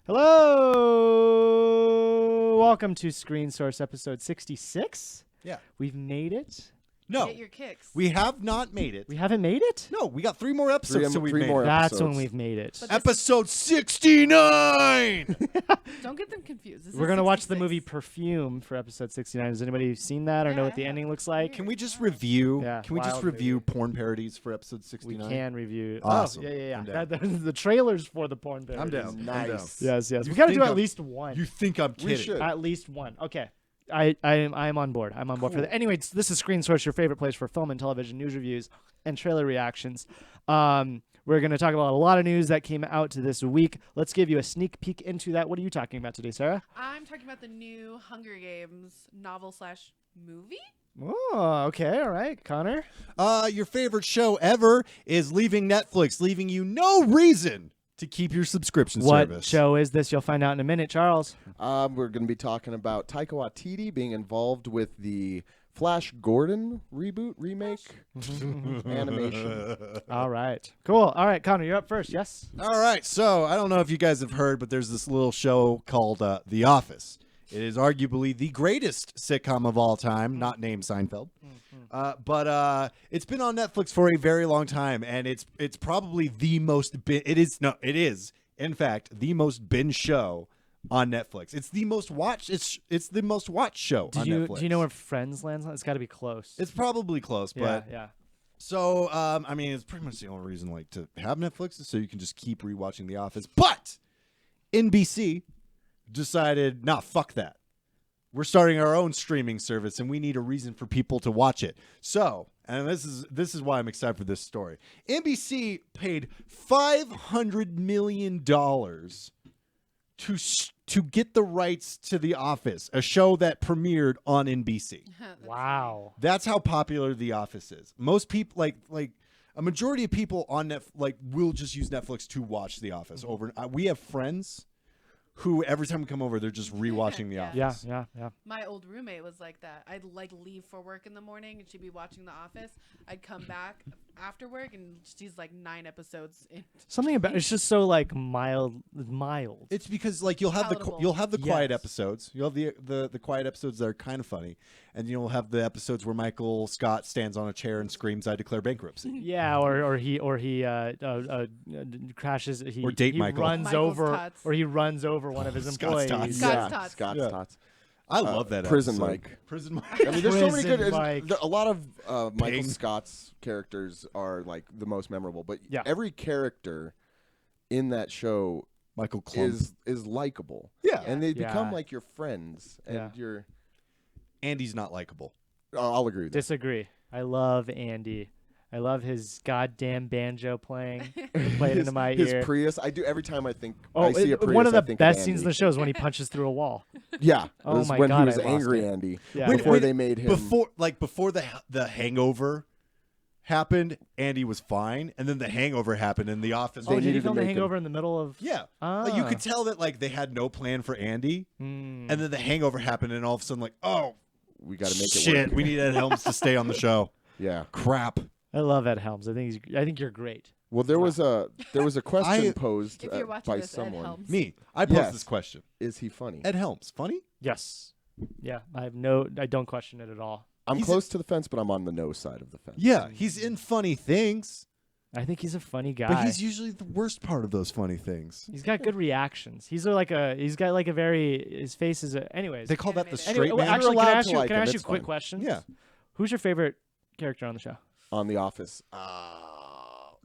Hello! Welcome to Screen Source episode 66. Yeah. We've made it. No, Get your kicks. we have not made it. We haven't made it? No, we got 3 more episodes till we've three made more it. That's episodes. when we've made it. But this- Episode 69! Don't get them confused. This We're is going to watch the 66. movie Perfume for episode 69. Has anybody seen that or know what the Yeah. ending looks like? Can we just review? Yeah, Can we just wild review movie. porn parodies for episode We 69? can review. Awesome. Oh, yeah. I'm down. The trailers for the porn parodies. I'm down. Nice. Yes. You We got to think do at I'm- least one. You think I'm kidding? should. At least one. Okay. I'm on board. I'm on board for that. Anyway, this is Screen Source, your favorite place for film and television news reviews and trailer reactions. We're going to talk about a lot of news that came out this week. Let's give you a sneak peek into that. What are you talking about today, Sarah? I'm talking about the new Hunger Games novel/movie. Oh, okay. All right. Connor? Your favorite show ever is leaving Netflix, leaving you no reason to keep your subscription What service. show is this? You'll find out in a minute. Charles? We're going to be talking about Taika Waititi being involved with the Flash Gordon reboot, remake, animation. All right. Cool. All right, Connor, you're up first. Yes? All right, so I don't know if you guys have heard, but there's this little show called The Office. It is arguably the greatest sitcom of all time, not named Seinfeld. But it's been on Netflix for a very long time, and it's probably the most it is in fact the most binge show on Netflix. It's the most watched. It's the most watched show on Netflix. Do you know where Friends lands on? It's got to be close. It's probably close, but yeah. so I mean, it's pretty much the only reason like to have Netflix is so you can just keep rewatching The Office. But NBC decided, nah, fuck that. We're starting our own streaming service, and we need a reason for people to watch it. So, and this is why I'm excited for this story. NBC paid $500 million to get the rights to The Office, a show that premiered on NBC. Wow. That's how popular The Office is. Most people, like a majority of people on will just use Netflix to watch The Office. We have friends who every time we come over, they're just rewatching The Yeah. Office. Yeah. My old roommate was like that. I'd like leave for work in the morning and she'd be watching The Office. I'd come back after work and she's like 9 episodes in. Something about it's just so like mild. It's because like you'll have Palatable. the quiet Yes. episodes. You'll have the quiet episodes that are kind of funny, and you'll have the episodes where Michael Scott stands on a chair and screams, "I declare bankruptcy." Yeah, or he crashes. Or date he Michael. runs Michael's over, tots. or he runs over one of his Scott's employees. tots. Scott's tots. Scott's Yeah. tots. I love that Prison episode. Mike. Prison Mike. I mean, there's so many Prison good. Mike. A lot of Michael Ping. Scott's characters are like the most memorable, but Yeah. every character in that show Michael Klump. is likable. Yeah. And they Yeah. become like your friends, and Yeah. you're. Andy's not likable. I'll agree with that. Disagree. I love Andy. I love his goddamn banjo playing. He played into my His ear. Prius. I do every time I think Oh, I see a Prius. one of I the think best of scenes in Andy. the show is when he punches through a wall. Yeah. It Oh was my when God, he was I lost angry it. Andy. Yeah. Before they made him. Before the Hangover happened, Andy was fine, and then the Hangover happened, and The Office. Oh, did he needed to film The make him- Hangover in the middle of? Yeah, Ah. like, you could tell that like they had no plan for Andy, Mm. and then the Hangover happened, and all of a sudden like, oh we got to make it shit, work. we need Ed Helms to stay on the show. Yeah. Crap. I love Ed Helms. I think you're great. Well, there was a question I- posed If you're watching by this, Ed someone. Helms. Me, I posed Yes. this question. Is he funny? Ed Helms, funny? Yes. Yeah. I don't question it at all. I'm He's close to the fence, but I'm on the no side of the fence. Yeah, he's in funny things, I think he's a funny guy. but he's usually the worst part of those funny things. He's got good reactions. He's got like a very his face is a anyways. They call that the Animated. straight Anyway, man. actually, You're can I allowed ask to you like can I him, ask you a it's quick fine. question? Yeah. Who's your favorite character on the show? On The Office.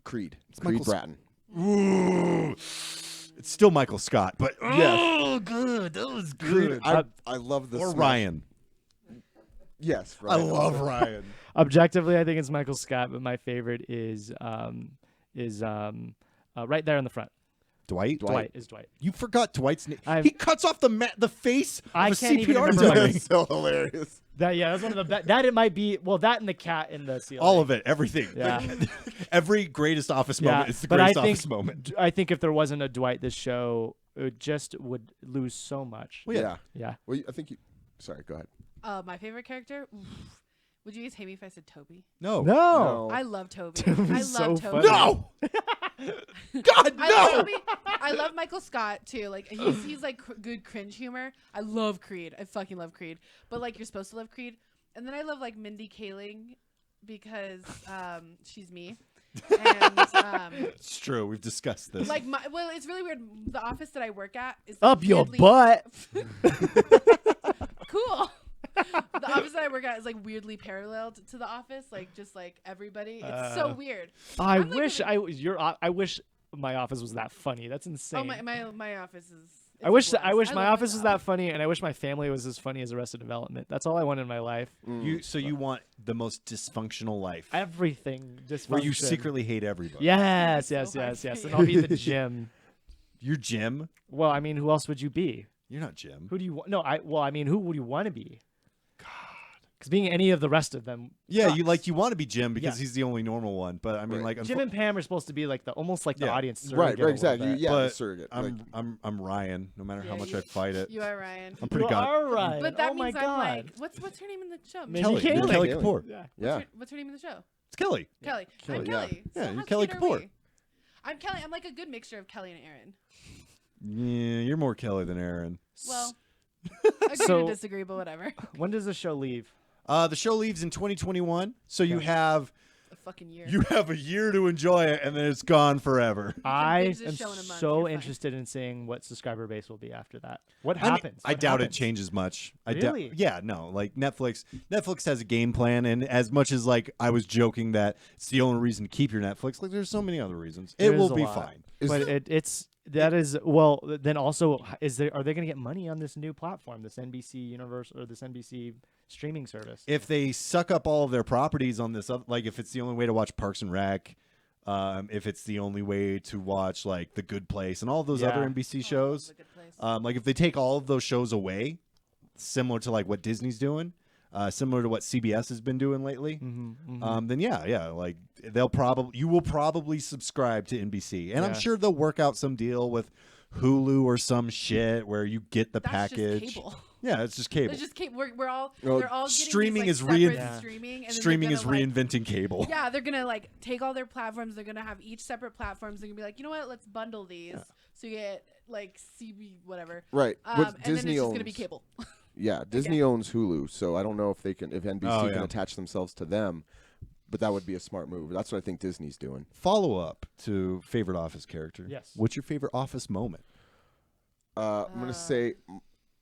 Creed. Creed Michael's- Bratton. Ooh. It's still Michael Scott, but Yes. oh, good. That was Creed. good. I love the Or smash- Ryan. Yes, I Ryan. love Ryan. Objectively, I think it's Michael Scott, but my favorite is right there in the front. Dwight? Dwight is Dwight. You forgot Dwight's name. I've- He cuts off the face of I a can't even CPR remember my dummy. That's so hilarious. That's one of the that it might be that and the cat in the ceiling. All of it, everything. Yeah. Every greatest office Yeah, moment is the but I greatest think office moment. I think if there wasn't a Dwight, this show it just would lose so much. Well, yeah. Yeah. Well, I think you. Sorry, go ahead. My favorite character? Oof. Would you guys hate me if I said Toby? No. No. I love Toby. Toby's I love so Toby. funny. No. God, no! I love Michael Scott too. Like he's like good cringe humor. I love Creed. I fucking love Creed. But like you're supposed to love Creed. And then I love like Mindy Kaling because she's me. And It's true. We've discussed this. like well, it's really weird. The office that I work at is Up your weirdly- butt. Cool. The office that I work at is like weirdly paralleled to the office, like just like everybody. It's so weird. I I'm like wish a- I was your. I wish my office was that funny. That's insane. Oh my office is. I wish I my love office was job. that funny, and I wish my family was as funny as Arrested Development. That's all I want in my life. You want the most dysfunctional life, Everything just where you secretly hate everybody. Yes, So yes, hard yes, for yes. you. And I'll be the Jim. You're Jim. Well, I mean, who else would you be? You're not Jim. Who do you want? No, I mean, who would you want to be? Because being any of the rest of them. Yeah, sucks. you want to be Jim because Yeah. he's the only normal one. But I mean, Right. like Jim and Pam are supposed to be like the almost like the Yeah. audience surrogate. Right, a little exactly. bit. Yeah, But the surrogate. I'm Ryan. No matter how Yeah, much I fight it, You are Ryan. I'm pretty You god. are right. But that oh my means god. I'm like, what's her name in the show? Mindy Kelly. Kaling. You're Kelly Kaling. Kapoor. Yeah. yeah. What's her name in the show? It's Kelly. Kelly. Kelly, I'm yeah. Kelly. Yeah, So you're how Kelly cute are Kapoor. we? I'm Kelly. I'm like a good mixture of Kelly and Aaron. Yeah, you're more Kelly than Aaron. Well, agree So- to disagree, but whatever. When does the show leave? The show leaves in 2021, so you have A fucking year. a year to enjoy it, and then it's gone forever. I binge this am show in a month, so you're fine. interested in seeing what subscriber base will be after that. What I mean, happens? I What doubt it happens? changes much. Really? Yeah, no. Like Netflix has a game plan, and as much as like I was joking that it's the only reason to keep your Netflix, like there's so many other reasons. There It is will a be lot. fine. But it's that is well. Then also, are they going to get money on this new platform, this NBC Universe or this NBC streaming service? If they suck up all of their properties on this, like if it's the only way to watch Parks and Rec, if it's the only way to watch like The Good Place and all of those Yeah. other NBC Oh, shows, the good place. like if they take all of those shows away, similar to like what Disney's doing, similar to what CBS has been doing lately, then yeah, like you will probably subscribe to NBC, and I'm Yeah. sure they'll work out some deal with Hulu or some shit where you get the That's package. just cable. Yeah, it's just cable. It's just cable. We're all Well, they're all getting streaming these, is like, separate Yeah. streaming. And then Streaming they're is gonna, like, reinventing cable. Yeah, they're gonna like take all their platforms. They're gonna have each separate platforms. They're gonna be like, you know what? Let's bundle these so you get like CB whatever. Right. And What then Disney it's just owns. gonna be cable. Yeah, Disney owns Hulu, so I don't know if NBC Oh, yeah. can attach themselves to them, but that would be a smart move. That's what I think Disney's doing. Follow up to favorite Office character. Yes. What's your favorite Office moment? I'm gonna say,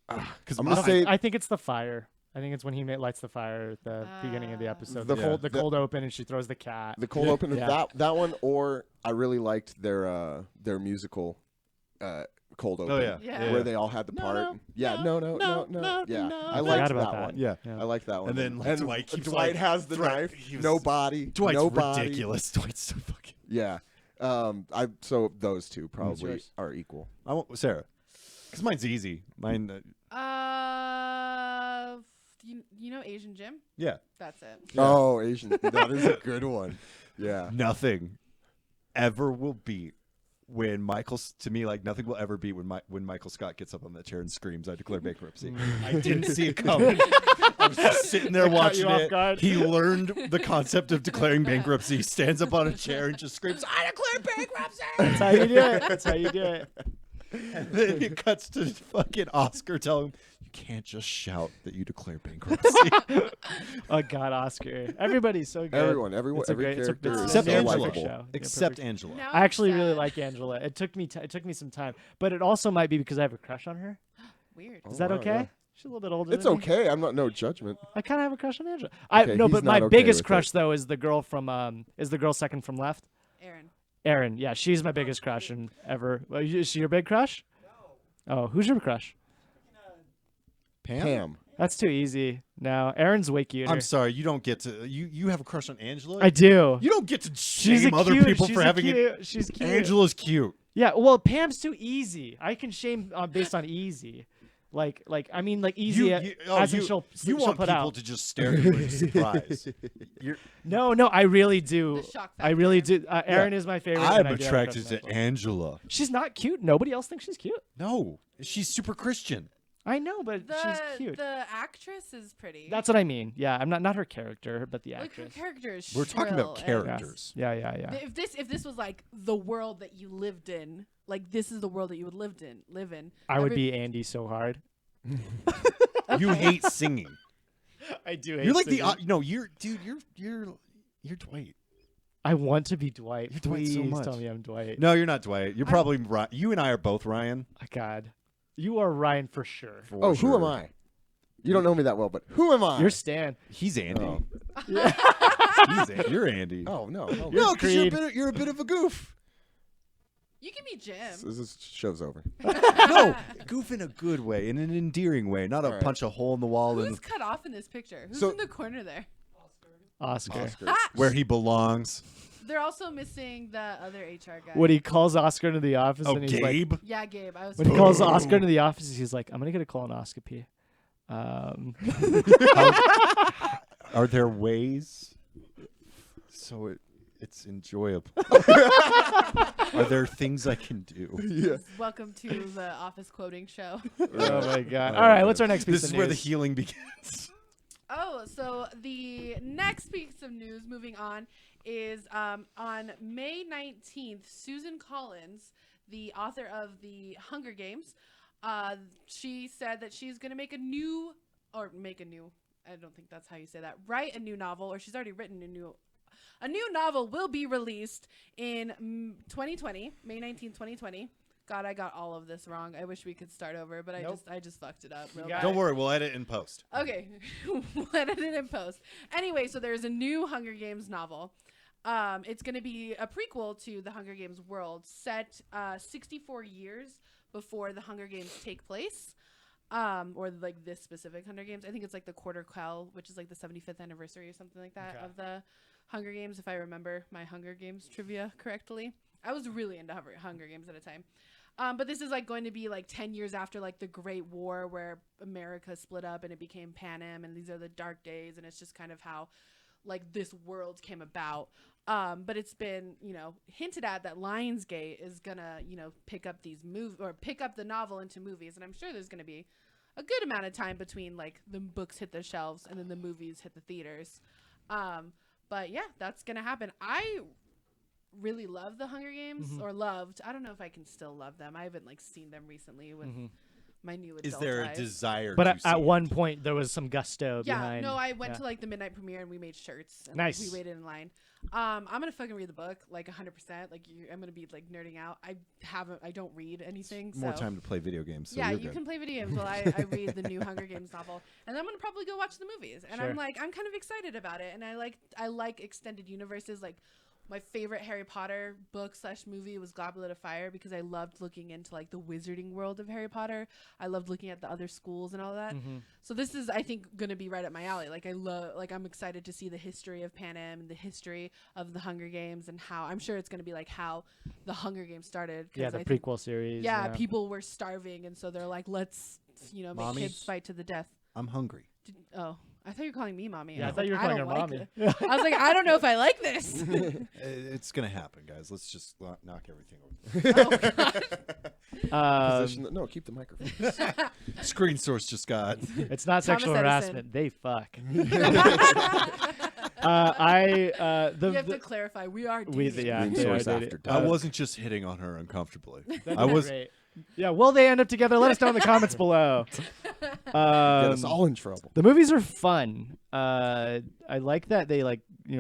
Because I'm gonna say I think it's the fire. I think it's when he lights the fire at the beginning of the episode. The- The the- cold open, and she throws the cat. the cold open Yeah. that one, or I really liked their musical cold open. Oh yeah, Yeah. Where they all had the part. no, yeah, no. Yeah, I I liked forgot about that one. yeah. Yeah. I like that one. And then, like, Dwight keeps, like, has the knife. he was- No body. Dwight's no body. ridiculous. Dwight's so fucking. Yeah. So those two probably yours? are equal. I want Sarah, because mine's easy. Mine, You know Asian Jim? yeah. That's it. Yeah. Oh, Asian. That is a good one. Yeah. Nothing ever will beat when nothing will ever beat when Michael Scott gets up on that chair and screams, "I declare bankruptcy." I didn't see it coming. I was just sitting there It caught watching you off it. guard. He learned the concept of declaring bankruptcy. He stands up on a chair and just screams, "I declare bankruptcy!" That's how you do it. That's how you do it. And then it cuts to fucking Oscar telling him, "You can't just shout that you declare bankruptcy." Oh God, Oscar! Everybody's so good. Everyone, It's a every great- it's a- character it's is Except so so Angela. perfect likable. show. Yeah, Except perfect. Angela. Now I actually I'm really sad. like Angela. It took me some time, but it also might be because I have a crush on her. Weird. Is Oh, that wow, okay? yeah. She's a little bit older. It's than me. okay. I'm not no judgment. I kind of have a crush on Angela. Okay, No, he's but my not okay biggest with crush it. though is the girl from is the girl second from left. Aaron. Erin. Yeah, she's my biggest crush ever. Well, is she your big crush? No. Oh, who's your crush? Pam. That's too easy. No, Erin's way cuter. I'm sorry, you don't get to. You have a crush on Angela. I do. You don't get to She's shame a other cute, people she's for a having it. cute, She's cute. Angela's cute. Yeah, well, Pam's too easy. I can shame based on easy. Like I mean, like easy as in she'll want put people out. to just stare at you in surprise. No, I really do. The shock I really factor. do. Erin is my favorite. I'm and I do have a crush attracted on to Angela. Angela. She's not cute. Nobody else thinks she's cute. No, she's super Christian. I know, but she's cute. The actress is pretty. That's what I mean. Yeah, I'm not her character, but the like her actress. character is We're talking about shrill and- characters. Yeah. If this was like the world that you lived in, like this is the world that you would live in. I would be Andy so hard. You hate singing. I do. Hate You're like singing. you're Dwight. I want to be Dwight. You're Dwight Please so much. tell me I'm Dwight. No, you're not Dwight. You're probably you and I are both Ryan. Oh, God, you are Ryan for sure. Oh, who am I? You don't know me that well, but who am I? You're Stan. He's Andy. Oh. You're Andy. Oh no. No, because Creed. you're a bit of a goof. You can be Jim. This show's over. No, goof in a good way, in an endearing way, not a All right. punch a hole in the wall Who's and cut off in this picture? Who's So- in the corner there? Oscar. where he belongs. They're also missing the other HR guy. When he calls Oscar into the office, Oh, and he's like, Gabe. Yeah, Gabe. I was. when he calls Oscar into the office, he's like, I'm gonna get a colonoscopy. Are there ways so it's enjoyable? Are there things I can do? Yeah. Welcome to the office quoting show. Oh my God! All right, what's our next piece This of is news? where the healing begins. Oh, so the next piece of news, moving on, is on May 19th, Susan Collins, the author of the Hunger Games, she said that she's going to make a new, I don't think that's how you say that, write a new novel, or she's already written a new novel will be released in 2020, May 19th, 2020. God, I got all of this wrong. I wish we could start over, but Nope. I just fucked it up. Real got bad. Don't worry, we'll edit in post. Okay, we'll edit it in post. Anyway, so there's a new Hunger Games novel. It's going to be a prequel to the Hunger Games world, set 64 years before the Hunger Games take place, or like this specific Hunger Games. I think it's like the Quarter Quell, which is like the 75th anniversary or something like that of the Hunger Games, if I remember my Hunger Games trivia correctly. I was really into Hunger Games at a time. But this is like going to be like 10 years after like the Great War, where America split up and it became Panem, and these are the dark days, and it's just kind of how like this world came about. But it's been, hinted at that Lionsgate is gonna, pick up these pick up the novel into movies, and I'm sure there's gonna be a good amount of time between like the books hit the shelves and then the movies hit the theaters. But yeah, that's gonna happen. I really love the Hunger Games, or loved. I don't know if I can still love them. I haven't like seen them recently with my new adult Is there a eyes. desire But to at see one it? point, there was some gusto Yeah, behind. no, I went yeah. to like the midnight premiere and we made shirts. And, Nice. we waited in line. I'm gonna fucking read the book like 100%. Like I'm gonna be like nerding out. I don't read anything. More so. time to play video games. So Yeah, you're you good. can play video games while I read the new Hunger Games novel, and then I'm gonna probably go watch the movies. And Sure. I'm kind of excited about it, and I like extended universes. Like my favorite Harry Potter book / movie was Goblet of Fire, because I loved looking into like the wizarding world of Harry Potter. I loved looking at the other schools and all that. So this is, I think, gonna be right up my alley. Like I'm excited to see the history of Panem and the history of the Hunger Games, and how I'm sure it's gonna be like how the Hunger Games started. 'Cause Yeah, the I think- prequel series. yeah, people were starving, and so they're like, let's, make Mommy? kids fight to the death. I'm hungry. I thought you were calling me mommy. Yeah, I was thought you were like, calling her don't like mommy. it. I was like, I don't know if I like this. It's gonna happen, guys. Let's just knock everything over. No, keep the microphone. Screen Source just got. It's not Thomas sexual Edison. harassment. They fuck. You have to clarify. We are dating. Yeah, Screen they are Source dating. after I dark. wasn't just hitting on her uncomfortably. That'd I be was. great. Yeah, will they end up together? Let us know in the comments below. Get us all in trouble. The movies are fun. I like that they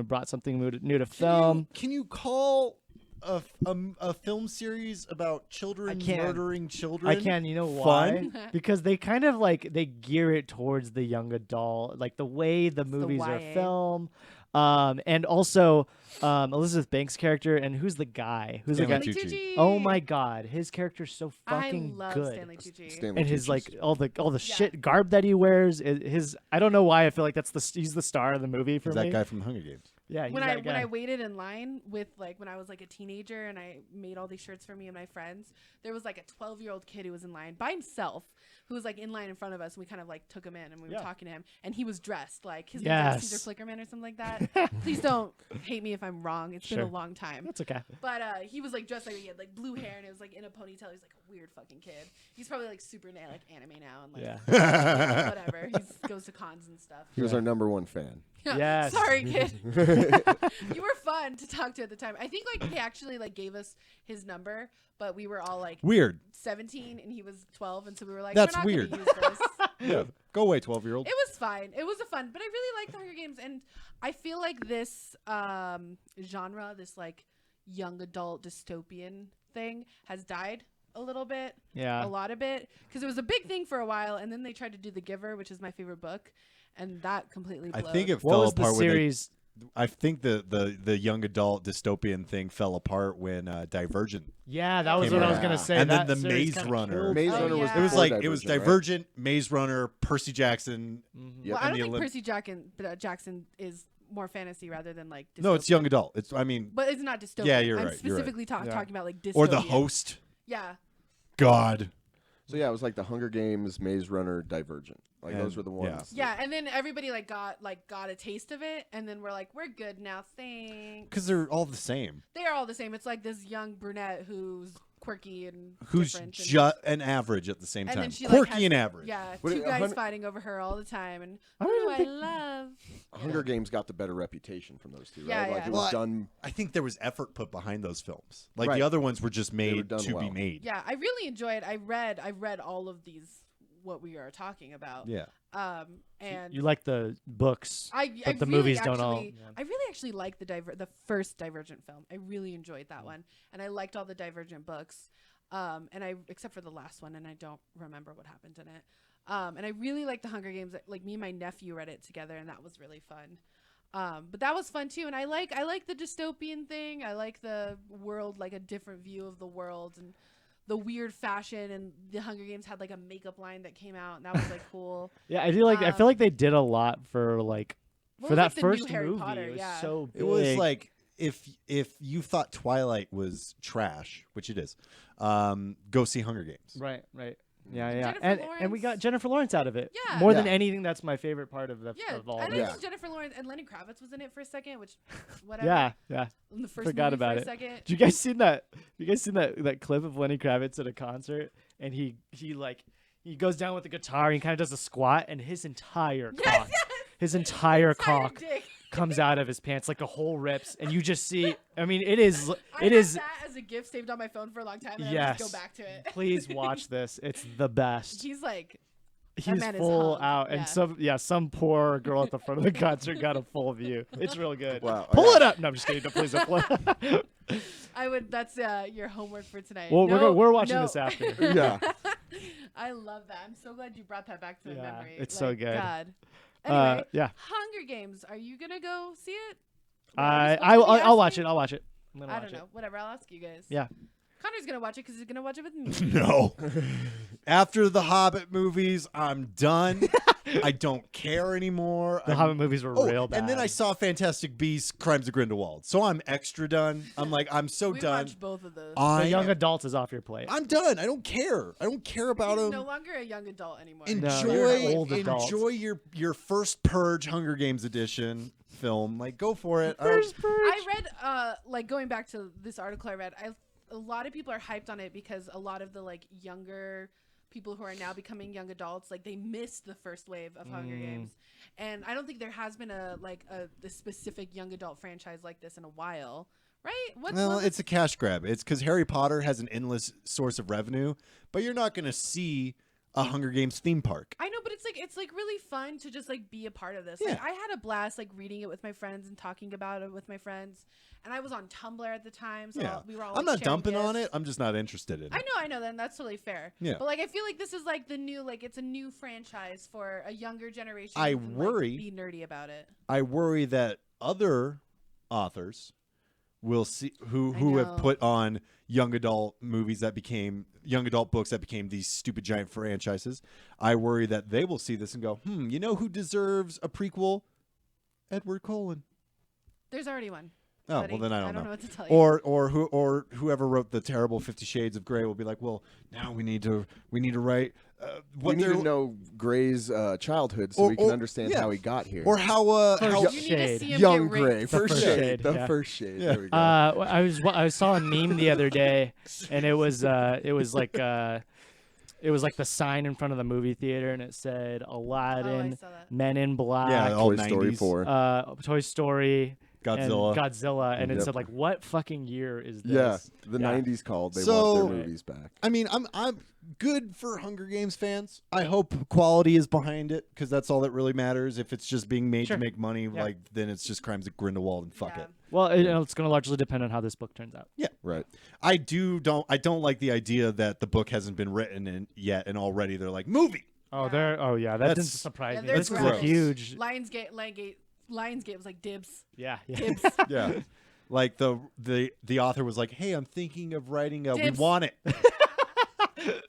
brought something new to film. Can you call a film series about children I can. murdering children? I can. You know why? Fun? Because they kind of they gear it towards the young adult, like the way the movies are YA. filmed. And also Elizabeth Banks' character, and who's the guy? Who's Stanley the guy? Tucci. Oh my God, his character's so I fucking love good. Stanley Tucci. Stanley And his Tucci's- all the shit garb that he wears, his I don't know why I feel like he's the star of the movie for Is me. that guy from The Hunger Games? Yeah, he's when that guy. I waited in line with like when I was like a teenager and I made all these shirts for me and my friends, there was like a 12-year-old kid who was in line by himself who was like in line in front of us, and we kind of like took him in and we were talking to him, and he was dressed like his name was Caesar Flickerman or something like that. Please don't hate me if I'm wrong. It's been a long time. That's okay. But he was like dressed like he had like blue hair and it was like in a ponytail. He's like a weird fucking kid. He's probably like super like anime now and like whatever. He goes to cons and stuff. He was our number one fan. Yes. Sorry, kid. You were fun to talk to at the time. I think like he actually like gave us his number, but we were all like Weird. 17 and he was 12, and so we were like, That's we're not weird. Gonna use this. Yeah. Go away, 12-year-old. It was fine. It was a fun, but I really like the Hunger Games, and I feel like this genre, this like young adult dystopian thing, has died a little bit. Yeah. A lot of it, because it was a big thing for a while, and then they tried to do The Giver, which is my favorite book, and that completely I blowed. think it What fell was the apart when series? I think the young adult dystopian thing fell apart when Divergent. Yeah, that was Came what I was out. gonna say. And then that the series Maze kinda Runner. killed Maze it. Runner was yeah. It was before like it was Divergent, right? Divergent, Maze Runner, Percy Jackson. Yep. Well, I and don't the think Olymp- Percy Jackson is more fantasy rather than like dystopian. No, it's young adult. It's I mean, But it's not dystopian. Yeah, you're I'm right, you're right. specifically talking about like dystopian. or the host. Yeah. God. So yeah, it was like the Hunger Games, Maze Runner, Divergent. Like And- those were the ones. Yeah, and then everybody got a taste of it, and then we're like, we're good now, thanks. Because they're all the same. They are all the same. It's like this young brunette who's quirky and Who's different. just an average at the same and time. then she Quirky like, has, and average. Yeah, What two it- guys 100 fighting over her all the time, and I who don't do I think- love? Hunger Games got the better reputation from those two, right? Yeah, Like yeah. it was Well, done. I think there was effort put behind those films. Like Right. the other ones were just were made done to be well. made. Yeah, I really enjoyed. I read all of these. What we are talking about. Yeah. And You like the books, I but the really movies actually, don't all. I really actually liked the first Divergent film. I really enjoyed that one, and I liked all the Divergent books. And I except for the last one, and I don't remember what happened in it. And I really liked the Hunger Games. Like me and my nephew read it together, and that was really fun. But that was fun too, and I like the dystopian thing. I like the world, like a different view of the world, and the weird fashion. And the Hunger Games had like a makeup line that came out, and that was like cool. Yeah, I do like. I feel like they did a lot for like What for was, that like, the new first Harry movie. Potter, It was yeah. so big. It was like if you thought Twilight was trash, which it is, go see Hunger Games. right. Yeah. Jennifer And we got Lawrence. Jennifer Lawrence out of it. Yeah. more than Yeah. anything. That's my favorite part of the Yeah, of all I this. think Yeah. Jennifer Lawrence and Lenny Kravitz was in it for a second, which whatever. Yeah. In the first Forgot movie about for it. a second. Did you guys seen that? You guys seen that clip of Lenny Kravitz at a concert, and he goes down with the guitar and he kind of does a squat, and his entire cock, his entire cock dick. comes out of his pants, like a hole rips, and you just see. I mean, it is. I It have is. that as a gift saved on my phone for a long time, and I Yes. just go back to it. Please watch this. It's the best. He's like, He's man is full hung. out, Yeah. and some poor girl at the front of the concert got a full view. It's real good. Wow. Pull Yeah. it up. No, I'm just kidding. Don't please don't pull it. I would. That's your homework for tonight. Well, No, we're watching no. this after. Yeah. I love that. I'm so glad you brought that back to my Yeah, memory. it's so Like, good. God. Anyway, Yeah. Hunger Games. Are you gonna go see it? I'll watch it. I'll watch it. I'm gonna I watch don't know. Whatever. I'll ask you guys. Yeah. Connor's gonna watch it because he's gonna watch it with me. No. After the Hobbit movies, I'm done. I don't care anymore. The I'm- Hobbit movies were real bad. And then I saw Fantastic Beasts: Crimes of Grindelwald, so I'm extra done. I'm so We done. watched both of those. The young adult is off your plate. I'm done. I don't care. I don't care about He's them. no longer a young adult anymore. No, you're an enjoy old adult. enjoy your first Purge Hunger Games edition film. Like, go for it. I read like going back to this article I read, a lot of people are hyped on it because a lot of the like younger people who are now becoming young adults, like they missed the first wave of Hunger Games. And I don't think there has been a specific young adult franchise like this in a while. Right? Well, it's a cash grab. It's because Harry Potter has an endless source of revenue, but you're not going to see a Hunger Games theme park. I know, but it's like really fun to just like be a part of this. Yeah. Like I had a blast like reading it with my friends and talking about it with my friends. And I was on Tumblr at the time, so Yeah. we were all. I'm like, not sharing dumping on gifs. it. I'm just not interested in it. I know, then that's totally fair. Yeah. But like I feel like this is like the new it's a new franchise for a younger generation. I who can, worry- be nerdy about it. I worry that other authors will see who have know. put on young adult movies that became young adult books that became these stupid giant franchises. I worry that they will see this and go, you know who deserves a prequel? Edward Cullen. There's already one. Oh, buddy. well then I don't know know. what to tell you. Or whoever wrote the terrible 50 Shades of Grey will be like, well, now we need to write We need to know Gray's childhood so we can understand how he got here. or how you need to Shade. see him Young get Gray, raped. first first shade, shade, the yeah. first shade. Yeah. There we go. I saw a meme the other day, and it was like the sign in front of the movie theater, and it said Aladdin, saw that. Men in Black, Yeah, all Toy Story 90s. 4. Toy Story, Godzilla. and Godzilla, and it Yep. said like, what fucking year is this? Yeah, the Yeah. 90s called. They So- want their movies back. I mean, I'm good for Hunger Games fans. I hope quality is behind it because that's all that really matters. If it's just being made Sure. to make money, Yeah. like then it's just Crimes of Grindelwald and fuck Yeah. it. Well, it's going to largely depend on how this book turns out. Right. I don't like the idea that the book hasn't been written yet, and already they're like movie. Oh, Yeah. that That's- didn't surprise Yeah, me. they're This is a gross. huge. Lionsgate was like dibs. Yeah. Dibs. Yeah. Like the author was like, "Hey, I'm thinking of writing a. Dibs. We want it."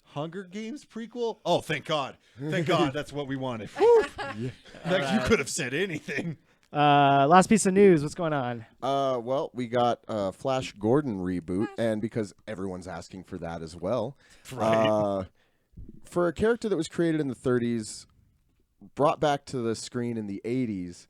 Hunger Games prequel? Oh, thank God! Thank God, that's what we wanted. Like you could have said anything. Last piece of news. What's going on? Well, we got Flash Gordon reboot, and because everyone's asking for that as well, Right. for a character that was created in the 30s, brought back to the screen in the 80s,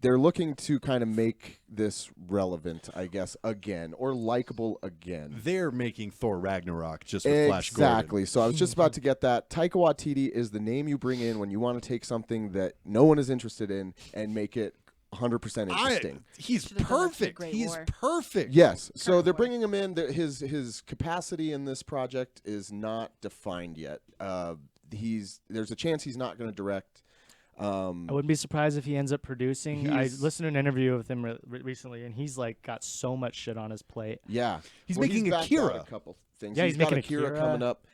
they're looking to kind of make this relevant, I guess, again, or likable again. They're making Thor Ragnarok just with Flash Gordon. Exactly. So I was just about to get that. Taika Waititi is the name you bring in when you want to take something that no one is interested in and make it 100% interesting. He's Should've done that for the perfect. Great He's War. perfect. Yes. So Current they're War. bringing him in. His capacity in this project is not defined yet. There's a chance he's not going to direct. I wouldn't be surprised if he ends up producing. I He's- listened to an interview with him recently, and he's like got so much shit on his plate. Yeah, He's Well, making backed Akira. out a couple things. Yeah, he's got making Akira Akira. coming up.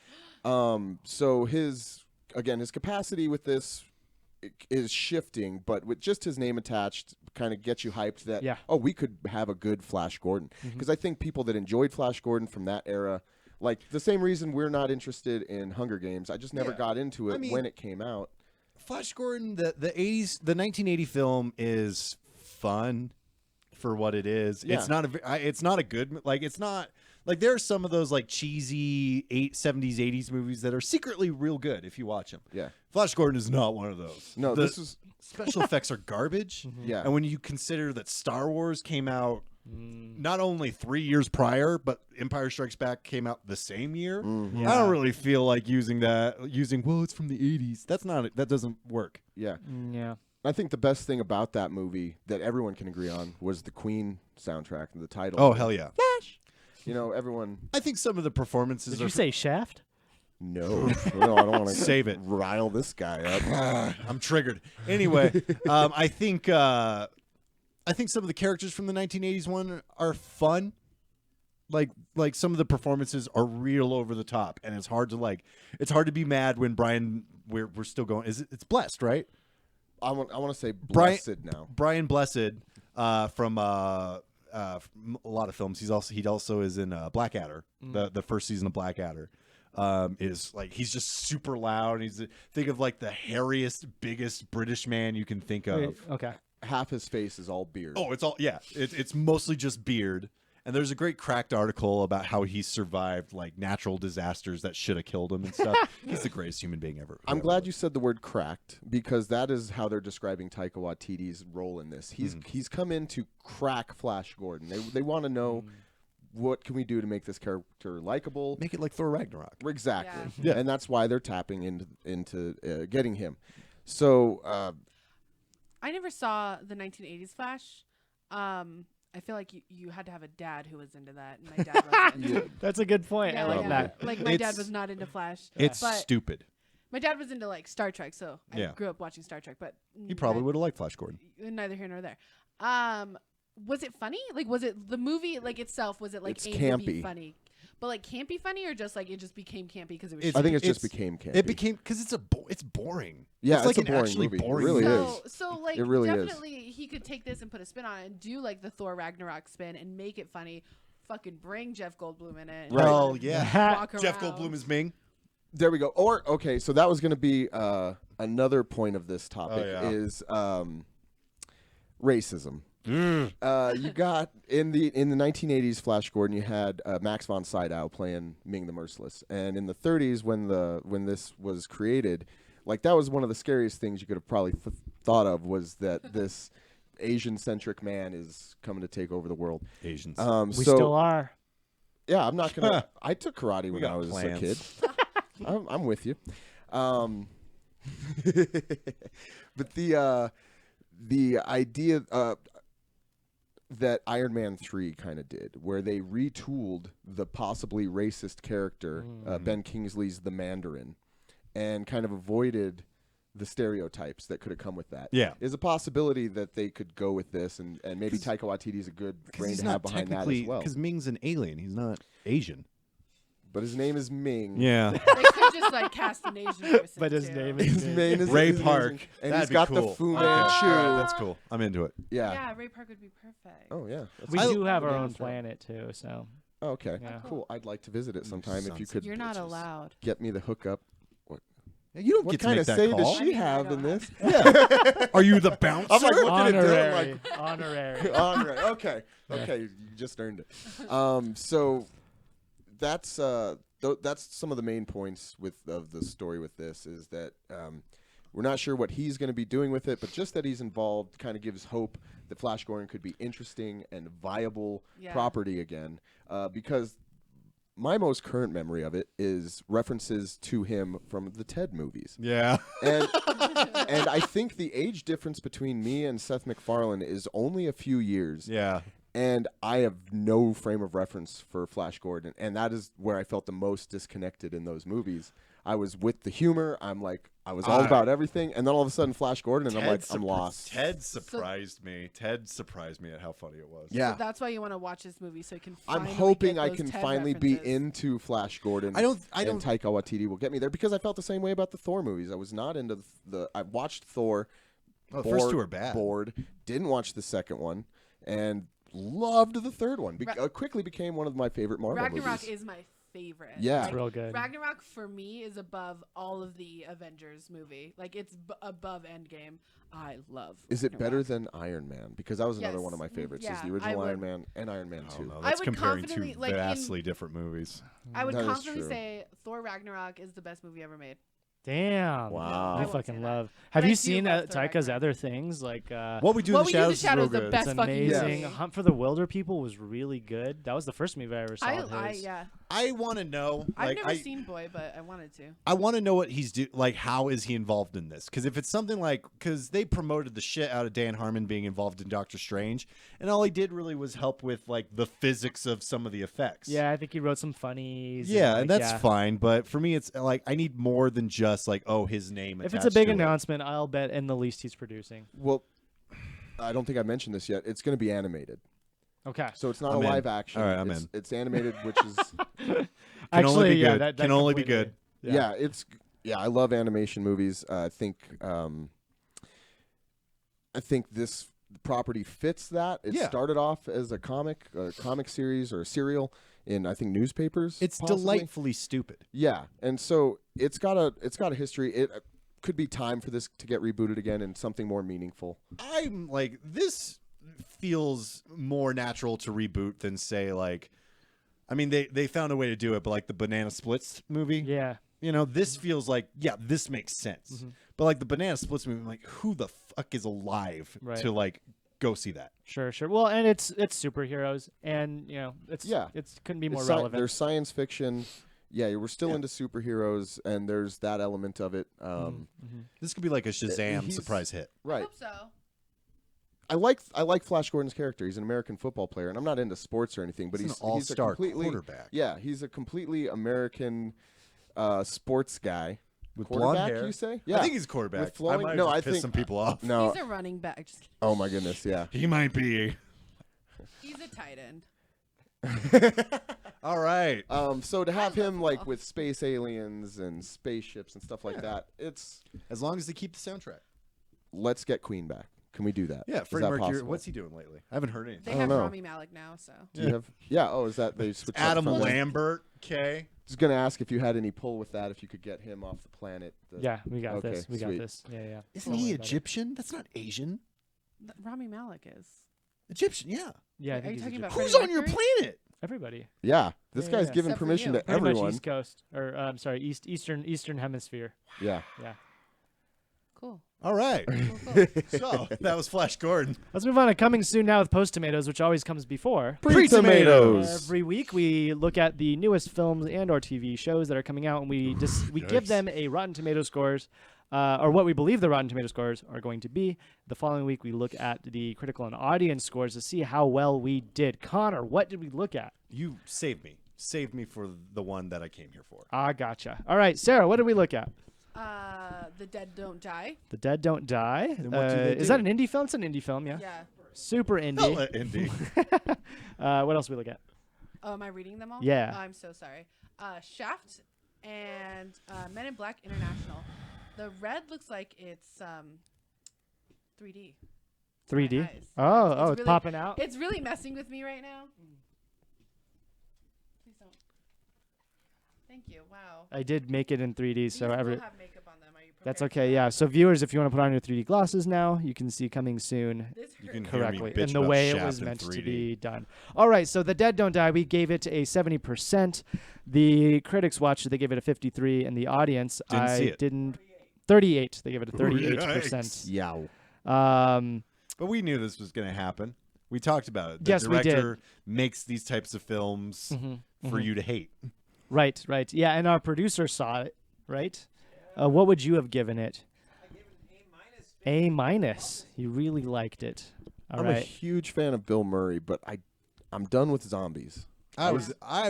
So his capacity with this is shifting, but with just his name attached, kind of gets you hyped that Yeah. oh, we could have a good Flash Gordon. Because I think people that enjoyed Flash Gordon from that era, like the same reason we're not interested in Hunger Games. I just never Yeah. got into it I mean- when it came out. Flash Gordon, the 1980 film is fun for what it is. Yeah. It's not a good like it's not like there are some of those like cheesy 70s 80s movies that are secretly real good if you watch them. Yeah. Flash Gordon is not one of those. No, The this is special effects are garbage. yeah. And when you consider that Star Wars came out Mm. not only 3 years prior, but Empire Strikes Back came out the same year. Mhm. Yeah. I don't really feel like using well, it's from the 80s. That doesn't work. Yeah. Yeah. I think the best thing about that movie that everyone can agree on was the Queen soundtrack and the title. Oh, hell yeah. You know, everyone. I think some of the performances Did are you say Shaft? No, no, I don't want to Save it. Rile this guy up. I'm triggered. Anyway, I think some of the characters from the 1980s one are fun. Like some of the performances are real over the top, and it's hard to be mad when Brian we're still going. It's Blessed, right? I want to say Brian- blessed now. Brian Blessed from a lot of films. He also is in Blackadder, the first season of Blackadder. Is like he's just super loud. Think of like the hairiest, biggest British man you can think of. Wait, okay. Half his face is all beard. Oh, it's mostly just beard. And there's a great Cracked article about how he survived like natural disasters that should have killed him and stuff. He's the greatest human being ever. I'm glad you said the word cracked because that is how they're describing Taika Waititi's role in this. He's come in to crack Flash Gordon. They want to know what can we do to make this character likable. Make it like Thor Ragnarok. Exactly. Yeah. And that's why they're tapping into getting him. So I never saw the 1980s Flash. I feel like you had to have a dad who was into that, and my dad wasn't. yeah, That's a good point. Yeah, I like yeah. that. Like my dad It's- was not into Flash. It's but stupid. my dad was into like Star Trek, so I Yeah. grew up watching Star Trek. But He probably would have liked Flash Gordon. neither here nor there. Was it funny? Like, was it the movie like itself? Was it like It's aimed to be campy. funny? But like campy funny, or just like it just became campy because it was. It's- I think it just it's- became campy. It became because it's boring. Yeah, it's like it's a an boring actually movie. It boring really movie. is. So like It really is. definitely he could take this and put a spin on it and do like the Thor Ragnarok spin and make it funny. Fucking bring Jeff Goldblum in it. Right. Hell yeah. Walk Jeff around. Goldblum is Ming. There we go. Or okay, so that was going to be another point of this topic Oh, yeah. is racism. You got in the 1980s Flash Gordon, you had Max von Sydow playing Ming the Merciless, and in the 30s when this was created, like that was one of the scariest things you could have probably thought of, was that this Asian-centric man is coming to take over the world. Asians. We still are. Yeah, I'm not gonna. I took karate We when got I was plans. a kid. I'm with you. But the idea that Iron Man 3 kind of did, where they retooled the possibly racist character, Ben Kingsley's the Mandarin, and kind of avoided the stereotypes that could have come with that. Yeah. Is a possibility that they could go with this, and maybe Taika Waititi's a good brain he's to not have behind that as well. Because Ming's an alien. He's not Asian. But his name is Ming. Yeah. They could just like cast an Asian person. But his too. name is His name is Ray his Park. Asian, and That'd he's be got cool. the Fu Okay. Manchu. All right, that's cool. I'm into it. Yeah. Yeah, Ray Park would be perfect. Oh yeah. That's We I- do have our Yeah, own that's right. planet too, so Oh, okay. Yeah. Cool. I'd like to visit it sometime if you Sons of could You're not bitches. allowed. get me the hookup. You don't What get to kind make of that say call. does I she mean, I have don't in know. this? Yeah. Are you the bouncer? I'm like looking at Dylan honorary, like honorary. honorary. Okay. Okay. You just earned it. So that's some of the main points of the story with this, is that we're not sure what he's going to be doing with it, but just that he's involved kind of gives hope that Flash Gordon could be interesting and viable Yeah. property again. Because my most current memory of it is references to him from the Ted movies. Yeah. And and I think the age difference between me and Seth MacFarlane is only a few years. Yeah. And I have no frame of reference for Flash Gordon, and that is where I felt the most disconnected in those movies. I was with the humor. I was all about everything, and then all of a sudden Flash Gordon, and I'm like, I'm lost. Ted surprised me. Ted surprised me at how funny it was. Yeah. So that's why you want to watch this movie, so you can. I'm Finally hoping get I those can Ted finally be references. into Flash Gordon. I don't. And Taika Waititi will get me there, because I felt the same way about the Thor movies. I was not into I watched Thor. Oh, the first two are bad. Bored. Didn't watch the second one, and loved the third one. Quickly became one of my favorite Marvel Ragnarok movies. is my favorite. Yeah. It's real good. Ragnarok for me is above all of the Avengers movie. Like it's above Endgame. I love. Is it better Ragnarok. than Iron Man? Because that was another Yes. one of my favorites. Is Yeah, the I original would- Iron Man and Iron Man Oh, 2. no, I that's would comparing confidently, two like, in- vastly different movies. I would That is confidently true. say Thor Ragnarok is the best movie ever made. Wow. Damn. I I won't fucking say that. love. But Have I you do seen love Thor Taika's Ragnarok. other things like What We Do in What the We Do in the Shadows is Shadows real is the good. best it's fucking amazing. movie. Hunt for the Wilder People was really good. That was the first movie I ever saw of his. Yeah. I want to know. I've Like, never I, seen Boy, but I wanted to. I want to know what he's like. How is he involved in this? Because if it's something like, because they promoted the shit out of Dan Harmon being involved in Doctor Strange, and all he did really was help with like the physics of some of the effects. Yeah, I think he wrote some funnies. Yeah, like, and that's yeah. fine. But for me, it's like I need more than just like, oh, his name. If it's a big attached to it. announcement, I'll bet in the least he's producing. Well, I don't think I mentioned this yet. It's going to be animated. Okay. So it's not I'm a in. live action. All right, I'm it's, in. It's animated, which is Can only be yeah, good. that Can only be completely- good. yeah, I love animation movies. I think this property fits that. It Yeah. started off as a comic series or a serial in, I think, newspapers. It's possibly. delightfully stupid. Yeah, and so it's got a history. It could be time for this to get rebooted again and something more meaningful. I'm like, this feels more natural to reboot than say like, I mean, they found a way to do it, but like the Banana Splits movie, Yeah. you know, this feels like, yeah, this makes sense. But like the Banana Splits movie, I'm like, who the fuck is alive Right. to like go see that? Sure. Well, and it's superheroes, and you know, it's couldn't be more It's relevant. there's science fiction. Yeah, we're still Yeah. into superheroes, and there's that element of it. This could be like a Shazam he's- surprise hit. I Right. hope so. I like Flash Gordon's character. He's an American football player, and I'm not into sports or anything, but He's he's an all-star a completely quarterback. Yeah, he's a completely American sports guy. With Quarterback, blonde hair. you say? I Yeah. think he's a quarterback. With flowing- I might no, have I pissed think- some people off. No. He's a running back. Just kidding. Oh my goodness, yeah. He might be. He's a tight end. All right. So to have him like football. with space aliens and spaceships and stuff like that, it's As long as they keep the soundtrack. let's get Queen back. Can we do that? Yeah, Is Freddie that Mercury. possible? What's he doing lately? I haven't heard anything. They I have don't know. Rami Malek now, so. Do you have? Yeah. Oh, is that they switched up Adam from the- Lambert. Okay. I was gonna ask if you had any pull with that, if you could get him off the planet. yeah, we got Okay, this. We got sweet. this. Yeah. Isn't Don't he worry about it. Egyptian? That's not Asian. Rami Malek is. Egyptian, yeah. Yeah, I Are think you he's talking Egyptian. about Who's Freddie on your Mercury? planet? Everybody? Yeah, this Yeah, guy's yeah. giving Except for permission you. to Pretty much everyone. East Coast, or I'm sorry, Eastern Hemisphere. Yeah. Yeah. Cool. All right. Cool. So that was Flash Gordon. Let's move on to coming soon now with Post Tomatoes, which always comes before. Pre-tomatoes. Every week we look at the newest films and/or TV shows that are coming out, and we give Nice. them a Rotten Tomato scores, or what we believe the Rotten Tomato scores are going to be. The following week we look at the critical and audience scores to see how well we did. Connor, what did we look at? You saved me. Saved me for the one that I came here for. Ah, gotcha. All right, Sarah, what did we look at? The Dead Don't Die. The Dead Don't Die. And what do they Is do? that an indie film? It's an indie film, yeah. Yeah. Super indie. Hella indie. What else did we look at? Oh, am I reading them all? Yeah. Oh, I'm so sorry. Shaft and Men in Black International. The red looks like it's 3D. 3D. eyes. Oh, It's it's really- popping out. It's really messing with me right now. Please don't. Thank you. Wow. I did make it in 3D, so These every will have makeup on them. Are you that's prepared for okay. that? Yeah. So viewers, if you want to put on your 3D glasses now, you can see coming soon This You hurt. can hear me correctly bitch in the about way it Shaft was in meant to 3D. be done. All right. So The Dead Don't Die. We gave it a 70%. The critics watched it. They gave it a 53, and the audience Didn't see it. didn't. 38. They gave it a 38%. Yeah. But we knew this was going to happen. We talked about it. The Yes, we did. director makes these types of films for you to hate. Right. Right. Yeah. And our producer saw it. Right. What would you have given it? A minus. You really liked it. All I'm a right. huge fan of Bill Murray, but I'm done with zombies. I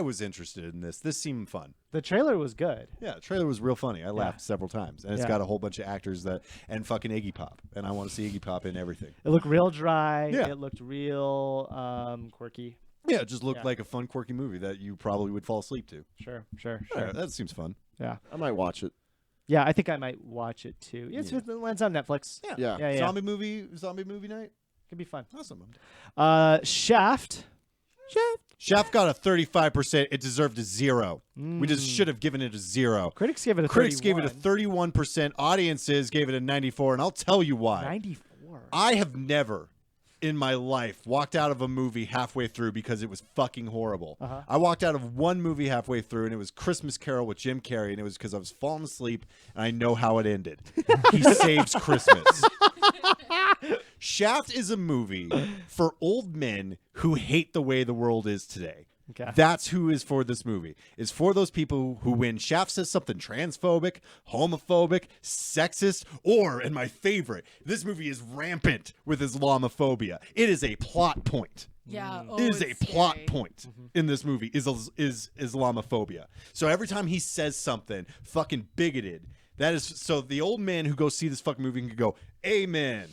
was interested in this. This seemed fun. The trailer was good. Yeah, the trailer was real funny. I laughed several times, and it's Yeah. got a whole bunch of actors and fucking Iggy Pop, and I want to see Iggy Pop in everything. It looked real dry. Yeah. It looked real quirky. Yeah, it just looked Yeah. like a fun, quirky movie that you probably would fall asleep to. Sure. Sure. Yeah, Sure. that seems fun. Yeah. I might watch it. Yeah. I think I might watch it too. It's Yeah. it lands on Netflix. Yeah. Yeah. Yeah. Zombie movie night. Could be fun. Awesome. Shaft. Shaft got a 35%. It deserved a 0. We just should have given it a 0. Critics gave it a Critics gave it a 31. 31%. Audiences gave it a 94, and I'll tell you why. 94. I have never in my life walked out of a movie halfway through because it was fucking horrible. Uh-huh. I walked out of one movie halfway through, and it was Christmas Carol with Jim Carrey, and it was because I was falling asleep, and I know how it ended. He saves Christmas. Shaft is a movie for old men who hate the way the world is today. Okay. That's who is for this movie. Is for those people who, when Shaft says something transphobic, homophobic, sexist, or, and my favorite, this movie is rampant with Islamophobia. It is a plot point. Yeah. Oh, It is a it's plot scary. point in this movie is Islamophobia. So every time he says something fucking bigoted, that is so the old man who goes see this fucking movie can go, amen.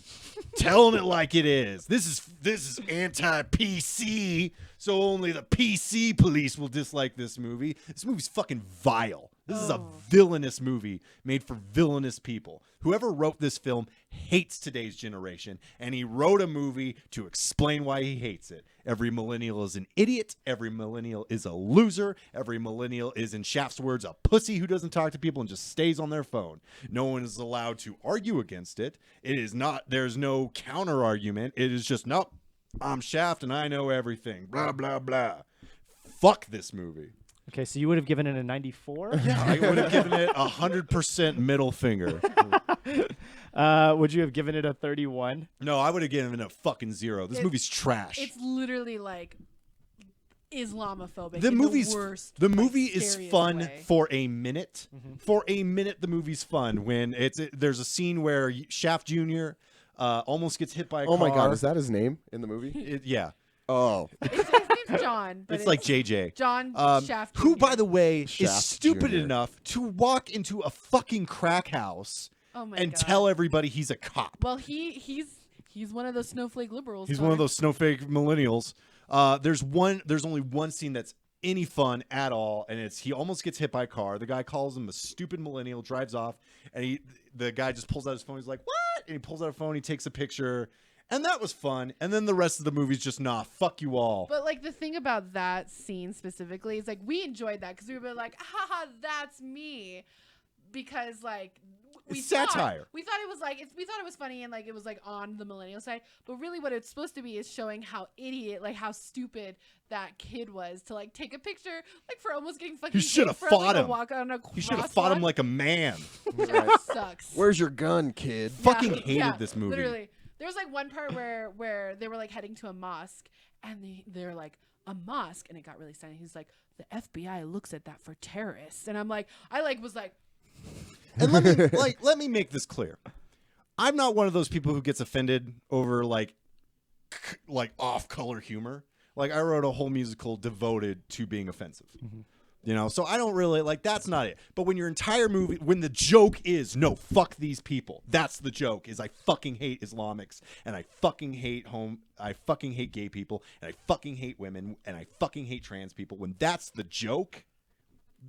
Telling it like it is. This is anti-PC, so only the PC police will dislike this movie. This movie's fucking vile. This is a villainous movie made for villainous people. Whoever wrote this film hates today's generation, and he wrote a movie to explain why he hates it. Every millennial is an idiot. Every millennial is a loser. Every millennial is, in Shaft's words, a pussy who doesn't talk to people and just stays on their phone. No one is allowed to argue against it. It is not, there's no counter argument. It is just, nope, I'm Shaft and I know everything. Blah, blah, blah. Fuck this movie. Okay, so you would have given it a 94? Yeah, I would have given it 100% middle finger. Would you have given it a 31? No, I would have given it a fucking 0. This movie's trash. It's literally like Islamophobic. The in movie's the worst. the like, movie is scariest fun way. for a minute. For a minute, the movie's fun when there's a scene where Shaft Jr. Almost gets hit by a car. Oh my God, is that his name in the movie? Yeah, Oh, His name's John. But it's like JJ. John Shaft. Who, Jr. by the way, Shaft is stupid Jr. enough to walk into a fucking crack house Oh my and God. tell everybody he's a cop. Well, he's one of those snowflake liberals. He's one of those snowflake millennials. There's only one scene that's any fun at all, and it's he almost gets hit by a car. The guy calls him a stupid millennial, drives off, and the guy just pulls out his phone. He's like, "What?" And he pulls out a phone. He takes a picture, and that was fun. And then the rest of the movie's just fuck you all. But like the thing about that scene specifically is like we enjoyed that because we were like, haha, that's me. because like we It's thought, satire. we thought it was like we thought it was funny and like it was like on the millennial side, but really what it's supposed to be is showing how how stupid that kid was to like take a picture like for almost getting fucking. You should have hit for, fought like, a him. walk on a You should have fought him crosswalk. like a man. That sucks. Where's your gun, kid? Fucking hated this movie. Literally, there was like one part where they were like heading to a mosque, and they're like a mosque, and it got really funny. He's like, the FBI looks at that for terrorists, and I'm like, was like, And let me make this clear. I'm not one of those people who gets offended over like off-color humor. Like I wrote a whole musical devoted to being offensive. You know, so I don't really like that's not it. But when your entire movie, when the joke is no, fuck these people. That's the joke. Is I fucking hate Islamics and I fucking hate gay people and I fucking hate women and I fucking hate trans people. When that's the joke,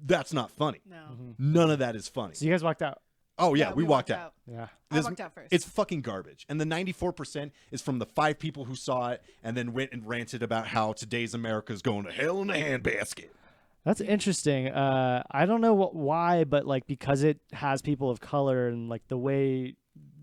that's not funny. no. None of that is funny. So you guys walked out. Oh yeah, we walked out. Yeah. I walked out first. It's fucking garbage. And the 94% is from the 5 people who saw it and then went and ranted about how today's America is going to hell in a handbasket. That's interesting. I don't know why, but like because it has people of color and like the way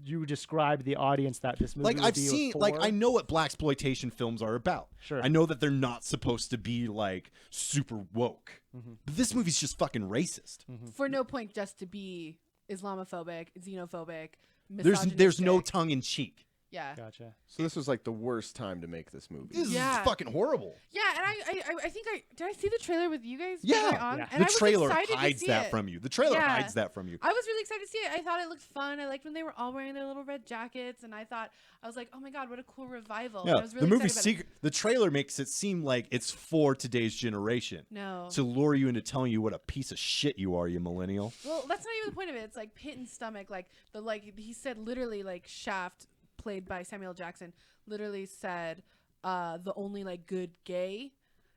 you described the audience that this movie Like would I've be seen, for. like I know what blaxploitation films are about. Sure. I know that they're not supposed to be like super woke. Mm-hmm. But this movie's just fucking racist. For no point just to be Islamophobic, xenophobic, There's no misogynistic. tongue in cheek. Yeah. Gotcha. So this was like the worst time to make this movie. This Yeah. is fucking horrible. Yeah, and I think did I see the trailer with you guys? Yeah. Was I on? Yeah. And The I was trailer excited to hides see that it. from you. The trailer Yeah. hides that from you. I was really excited to see it. I thought it looked fun. I liked when they were all wearing their little red jackets, and I was like, oh my god, what a cool revival. And I Yeah, was really the movie excited about the trailer makes it seem like it's for today's generation. it. No. To lure you into telling you what a piece of shit you are, you millennial. Well, that's not even the point of it. It's like pit and stomach. Like he said literally like Shaft, played by Samuel Jackson, literally said the only like good gay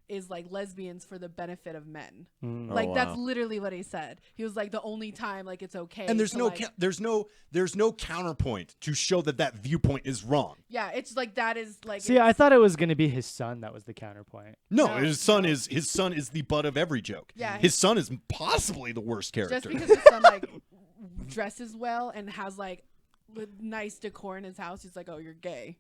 is like lesbians for the benefit of men. Like Oh, that's wow. literally what he said. He was like the only time like it's okay. And there's to, no like, there's no counterpoint to show that viewpoint is wrong. yeah, it's like that is like See, I thought it was going to be his son that was the counterpoint. No, No, his son is the butt of every joke. Yeah. His son is possibly the worst character. just because his son like dresses well and has like nice decor in his house, he's like, oh, you're gay.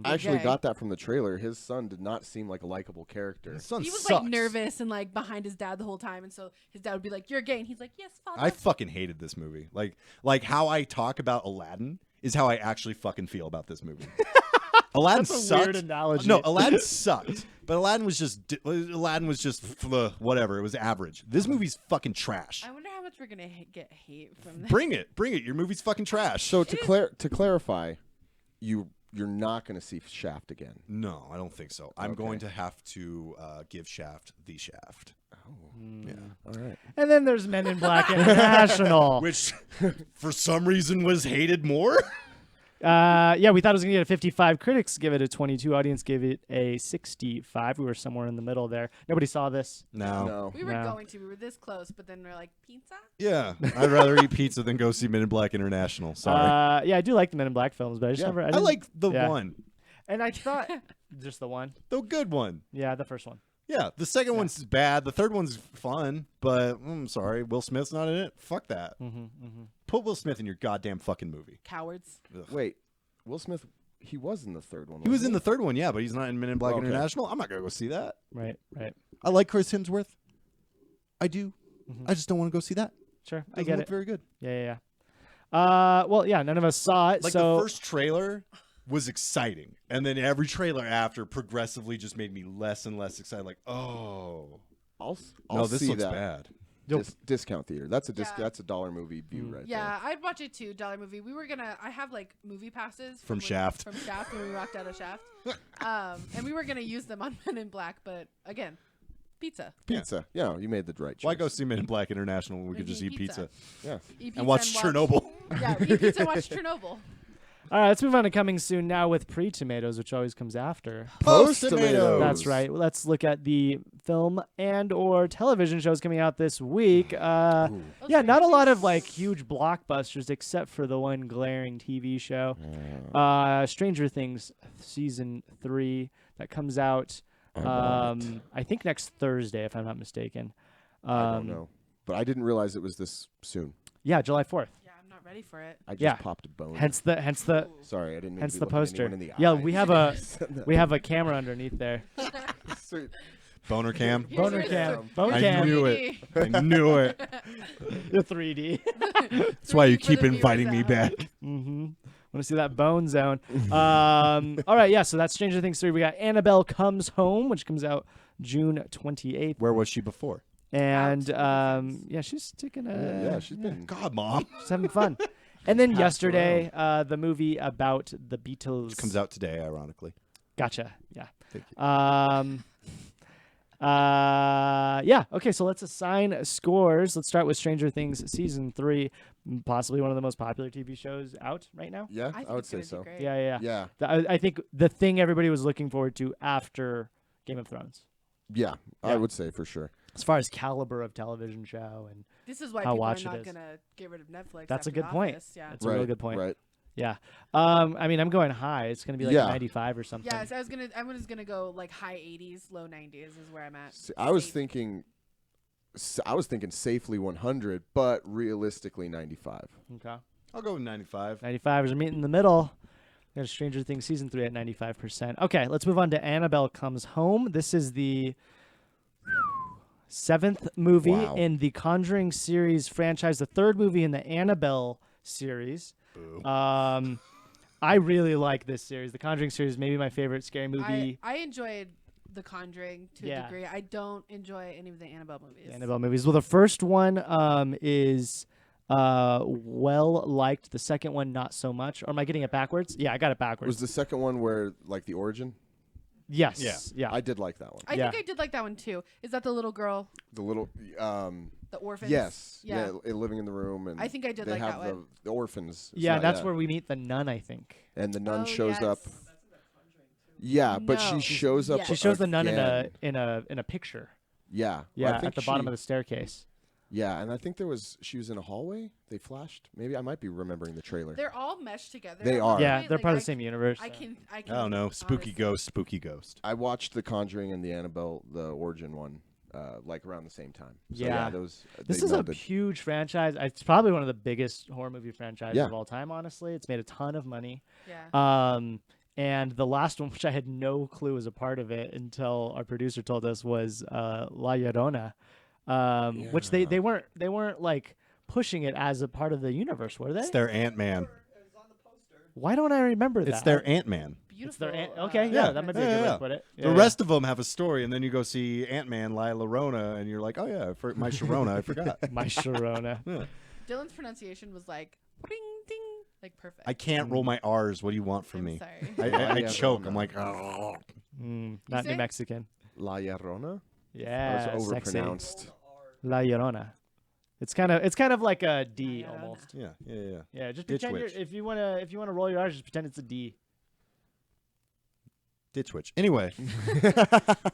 I actually gay. got that from the trailer. His son did not seem like a likable character. His son He was sucks. like nervous and like behind his dad the whole time, and so his dad would be like, "You're gay," and he's like, "Yes, father." I fucking hated this movie. Like how I talk about Aladdin is how I actually fucking feel about this movie. Aladdin That's a sucked. weird analogy. No, Aladdin sucked. But Aladdin was just whatever. It was average. This movie's fucking trash. I wonder how much we're gonna get hate from this. Bring it. Your movie's fucking trash. So to clarify, you're not going to see Shaft again. No, I don't think so. I'm Okay. going to have to give Shaft the Shaft. Yeah. All right. And then there's Men in Black International. Which, for some reason, was hated more. Yeah, we thought it was going to get a 55. Critics give it a 22. Audience gave it a 65. We were somewhere in the middle there. Nobody saw this. No. We were No. going to. We were this close, but then we're like, pizza. Yeah, I'd rather eat pizza than go see Men in Black International. Sorry. Yeah, I do like the Men in Black films, but I just Yeah. never. I didn't- like the yeah. one, And I thought just the one. the good one. Yeah, the first one. Yeah, the second one's bad. The third one's fun, but I'm sorry, Will Smith's not in it. Fuck that. Put Will Smith in your goddamn fucking movie. Cowards. Wait, Will Smith, he was in the third one. He was wasn't in the third one, yeah, but he's not in Men in Black Okay. International. I'm not gonna go see that. Right. I like Chris Hemsworth. I do. I just don't want to go see that. Sure, I Doesn't get look it. very good. Yeah. Well, yeah, none of us saw it. Like so the first trailer was exciting, and then every trailer after progressively just made me less and less excited. Like, oh, I'll no, this see looks that. bad. Discount theater. That's a Yeah. that's a dollar movie view right Yeah, I'd watch it too. $1 movie. We were gonna. I have like movie passes From when- Shaft. From Shaft when we walked out of Shaft. And we were gonna use them on Men in Black, but again, pizza. there. Pizza. Yeah, you made the right choice. Why go see Men in Black International when we We could just can eat eat pizza, pizza. Yeah. Eat pizza and watch Chernobyl? Yeah, eat pizza and watch Chernobyl. all right, let's move on to coming soon now with pre-tomatoes, which always comes after. Post tomatoes. That's right. Well, let's look at the film and or television shows coming out this week. Yeah, not a lot of like huge blockbusters except for the one glaring TV show, Stranger Things season 3 that comes out. I think next Thursday, if I'm not mistaken. I don't know, but I didn't realize it was this soon. Yeah, July 4th. Yeah, I'm not ready for it. I just Yeah. popped a bone. Hence the Sorry, I didn't mean hence to the be looking poster. anyone in the Yeah, eye. we have a camera underneath there. Sweet. Boner cam. Here's Boner your cam. third- Boner I cam. knew it. I knew it. The 3D. That's why you For the keep viewers inviting at me home. back. Mm-hmm. Want to see that bone zone? All right, yeah. So that's Stranger Things 3. We got Annabelle Comes Home, which comes out June 28th, Where was she before? and with her friends. yeah, she's taking Yeah, she's been. God, Mom. she's having fun. And then Passed yesterday, the movie about the Beatles Which comes out today, ironically. Gotcha. Yeah. Thank Yeah. Okay. So let's assign scores. Let's start with Stranger Things season 3, possibly one of the most popular TV shows out right now. Yeah, I, think I would it's say gonna do so. great. Yeah. Yeah, I think the thing everybody was looking forward to after Game of Thrones, yeah, Yeah. I would say for sure. as far as caliber of television show, and This is why How people are watch it not is. gonna get rid of Netflix. That's a after good The point. Office. Yeah. that's a real good point. Right. Yeah. I mean, I'm going high. It's gonna be like Yeah. 95 or something. Yeah, so I was gonna go like high 80s, low 90s is where I'm at. See, I was Safe. thinking safely 100, but realistically 95. Okay. I'll go with 95. 95 is meeting in the middle. We got Stranger Things season 3 at 95%. Okay, let's move on to Annabelle Comes Home. This is the 7th movie Wow. in the Conjuring series franchise, the 3rd movie in the Annabelle series. Boo. I really like this series. The Conjuring series, maybe my favorite scary movie. I enjoyed The Conjuring to Yeah. a degree. I don't enjoy any of the Annabelle movies. The Annabelle movies. Well, the first one is well liked. The second one, not so much. Or am I getting it backwards? Yeah, I got it backwards. Was the second one where like the origin? Yes. Yeah. I did like that one. I Yeah. think I did like that one too. Is that the little girl, The little the orphans? yes, Yeah. living in the room, and I think I did they like have that one. the orphans. It's Yeah, not- that's where we meet the nun, I think. and the nun Oh, shows yes. up. Yeah, but No. she shows up. Yes. She shows the nun again. in a picture. Yeah, well, Yeah, I think at the bottom she- of the staircase. Yeah, and I think she was in a hallway. They flashed. Maybe I might be remembering the trailer. They're all meshed together. They in a are. Yeah, way. they're Like, part of the same universe. I so. can. I don't know. Spooky honestly- ghost. I watched The Conjuring and the Annabelle, the origin one, like around the same time. So, Yeah. those. This they is a melded. huge franchise. It's probably one of the biggest horror movie franchises Yeah. of all time, honestly. It's made a ton of money. Yeah. And the last one, which I had no clue was a part of it until our producer told us, was La Llorona, which they weren't like pushing it as a part of the universe, were they? It's their Ant-Man. Why don't I remember that? It's their Ant-Man. It's Beautiful. their okay, yeah, that might be a good way to put it. The rest of them have a story, and then you go see Ant-Man, La Llorona, and you're like, oh yeah, my Sharona, I forgot. my Sharona. Yeah. Dylan's pronunciation was like ding ding, like perfect. I can't roll my R's. What do you want from I'm me? sorry. I La choke. Llorona. I'm like, oh. Not New say? Mexican. La Llorona. Yeah, That was sexy. overpronounced. La Llorona. It's kind of like a D La Llorona. almost. Yeah. Yeah, just Ditch pretend witch. if you wanna roll your R's, just pretend it's a D. Ditch witch. Anyway,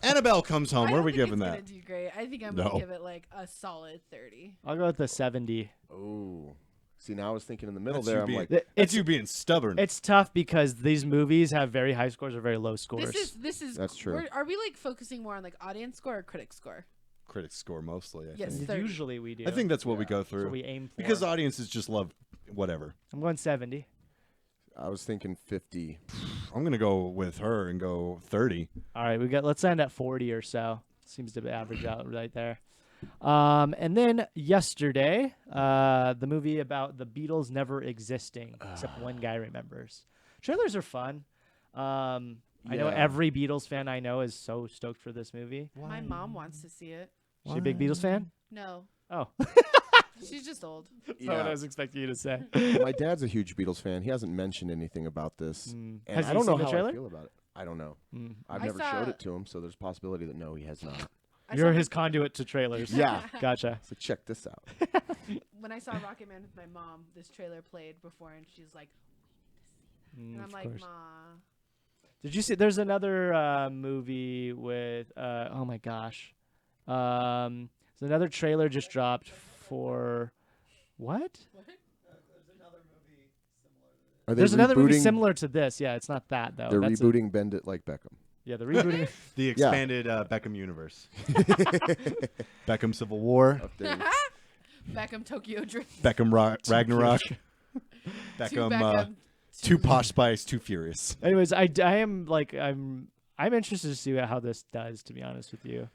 Annabelle Comes Home. I Where are don't we think giving it's that? gonna do great. I think I'm No. gonna give it like a solid 30. I'll go with the 70. Oh, see, now I was thinking in the middle That's there. you I'm being- like, That's It's you being stubborn. it's tough because these movies have very high scores or very low scores. This is That's true. Are we like focusing more on like audience score or critic score? Critics score mostly. I Yes. think. 30. Usually we do. I think that's what we go that's through what we aim for. because audiences just love whatever. I'm going 70. I was thinking 50. I'm gonna go with her and go 30. All right, let's end at 40 or so. Seems to average out right there. And then yesterday, the movie about the Beatles never existing, except one guy remembers. Trailers are fun. I know Yeah. every Beatles fan I know is so stoked for this movie. My mom wants to see it. Is she a big Beatles fan? No, Oh, she's just old. that's not what I was expecting you to say. My dad's a huge Beatles fan. He hasn't mentioned anything about this. Mm. And Has I he don't know seen the how trailer? I feel about it. I don't know. Mm. I've I never saw- showed it to him, so there's a possibility that no, he has not. I You're saw his conduit to trailers. Yeah. Gotcha. So check this out. when I saw Rocket Man with my mom, this trailer played before, and she's like, and I'm of like, course. Ma. Did you see? There's another movie with. Oh my gosh. There's another trailer just dropped for. What? Are they There's another movie rebooting- similar to this. Yeah, it's not that though. They're That's rebooting Bend It Like Beckham. yeah, the rebooting. The expanded Beckham universe. Beckham Civil War. Up there. Beckham Tokyo Drift. Beckham Ragnarok. Two Beckham. Too Posh Spice, Too Furious. Anyways, I am like I'm interested to see how this does. To be honest with you,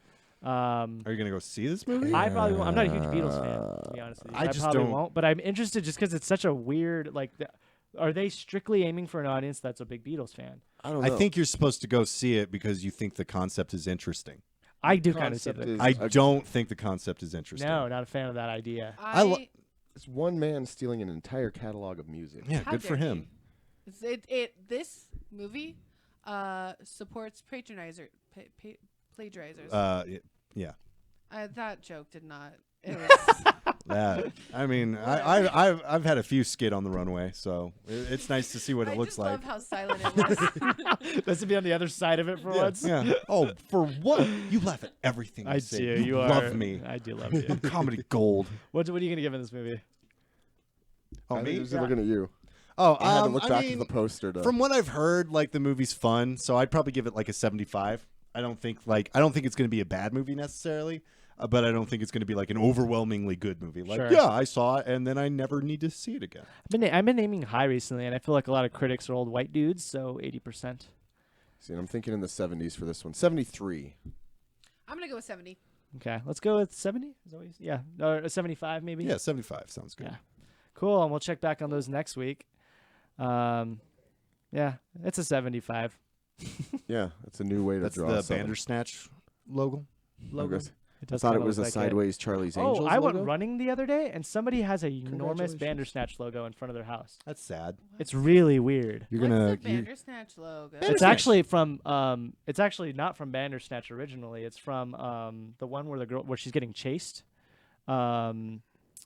Are you gonna go see this movie? I probably won't. I'm not a huge Beatles fan, to be honest with you. I just probably don't- won't. But I'm interested just because it's such a weird like. Are they strictly aiming for an audience that's a big Beatles fan? I don't I know. think you're supposed to go see it because you think the concept is interesting. I do kind of see Concept that. is I a- don't think the concept is interesting. No, not a fan of that idea. It's one man stealing an entire catalog of music. Yeah, How good for dare him. This movie supports plagiarizers. Yeah. That joke did not. It was, That. I mean, I've had a few skid on the runway, so it's nice to see what it looks just like. love how silent it was. That's to be on the other side of it for once. Yeah. Oh, for what? You laugh at everything I I say. do. You love are. me. I do love you. I'm comedy gold. What are you gonna give in this movie? Oh, I me? was looking at you. Oh, I had to look I back mean, at the poster. From what I've heard, like the movie's fun, so I'd probably give it like a 75. I don't think it's going to be a bad movie necessarily, but I don't think it's going to be like an overwhelmingly good movie. Like, Sure. yeah, I saw it, and then I never need to see it again. I've been aiming high recently, and I feel like a lot of critics are old white dudes, so 80%. See, and I'm thinking in the 70s for this one. 73. I'm gonna go with 70. Okay, let's go with 70. Is that what you, yeah, or 75 maybe. Yeah, 75 sounds good. Yeah. Cool, and we'll check back on those next week. Yeah, it's a 75. Yeah, that's a new way to That's draw. the something. Bandersnatch logo. Logo. Okay. It I does thought it kinda was a look like Sideways Charlie's Angels. Oh, I went logo? running the other day, and somebody has a enormous Congratulations. Bandersnatch logo in front of their house. That's sad. It's really weird. You're What's gonna. the Bandersnatch logo? It's actually from it's actually not from Bandersnatch originally. It's from the one where the girl where she's getting chased.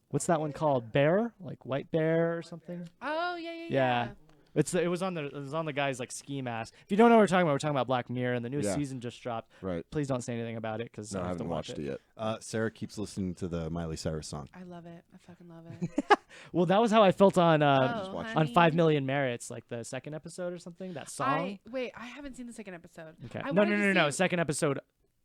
What's that one called? Bear? Like White Bear or something? Oh yeah. Yeah. It was on the guy's like ski mask. If you don't know what we're talking about Black Mirror, and the new Yeah. season just dropped. Right. Please don't say anything about it because No, I have to haven't watch watched it yet. Sarah keeps listening to the Miley Cyrus song. I love it. I fucking love it. Well, that was how I felt on Oh, watch on honey. 5 Million Merits, like the second episode or something. That song. I haven't seen the second episode. Okay. I No, wanted to no. see- Second episode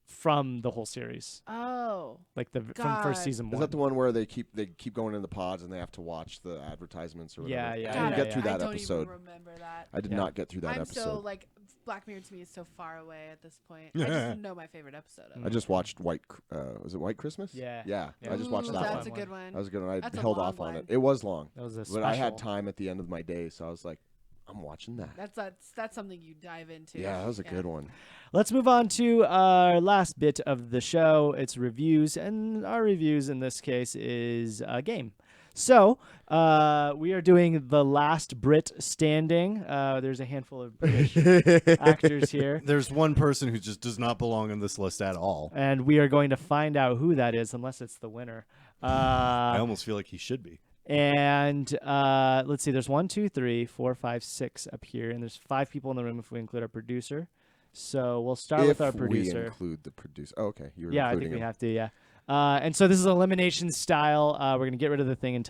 from the whole series, Oh. like from God. first season Is one. that the one where they keep going in the pods and they have to watch the advertisements or whatever? Yeah, I yeah, didn't yeah, get yeah. through that I don't episode. even remember that. I did Yeah. not get through that I'm episode. so like Black Mirror to me is so far away at this point. I just know my favorite episode of I it. just watched was it White Christmas? Yeah. Yeah. Yeah. I just watched Ooh, that That's one. a good one. That was a good one. I That's a held long off on one. it. It was long, That was a but special. I had time at the end of my day, so I was like, I'm watching that. That's something you dive into. Yeah, that was a good one. Let's move on to our last bit of the show. It's reviews, and our reviews in this case is a game. So we are doing The Last Brit Standing. There's a handful of British actors here, There's one person who just does not belong on this list at all. and we are going to find out who that is, unless it's the winner. I almost feel like he should be. And let's see, there's 1, 2, 3, 4, 5, 6 up here, and there's 5 people in the room if we include our producer. So we'll start with our If we producer. include the producer. Oh, okay, you were Yeah, I including think we him. have to. Yeah. And so this is elimination style. We're gonna get rid of the thing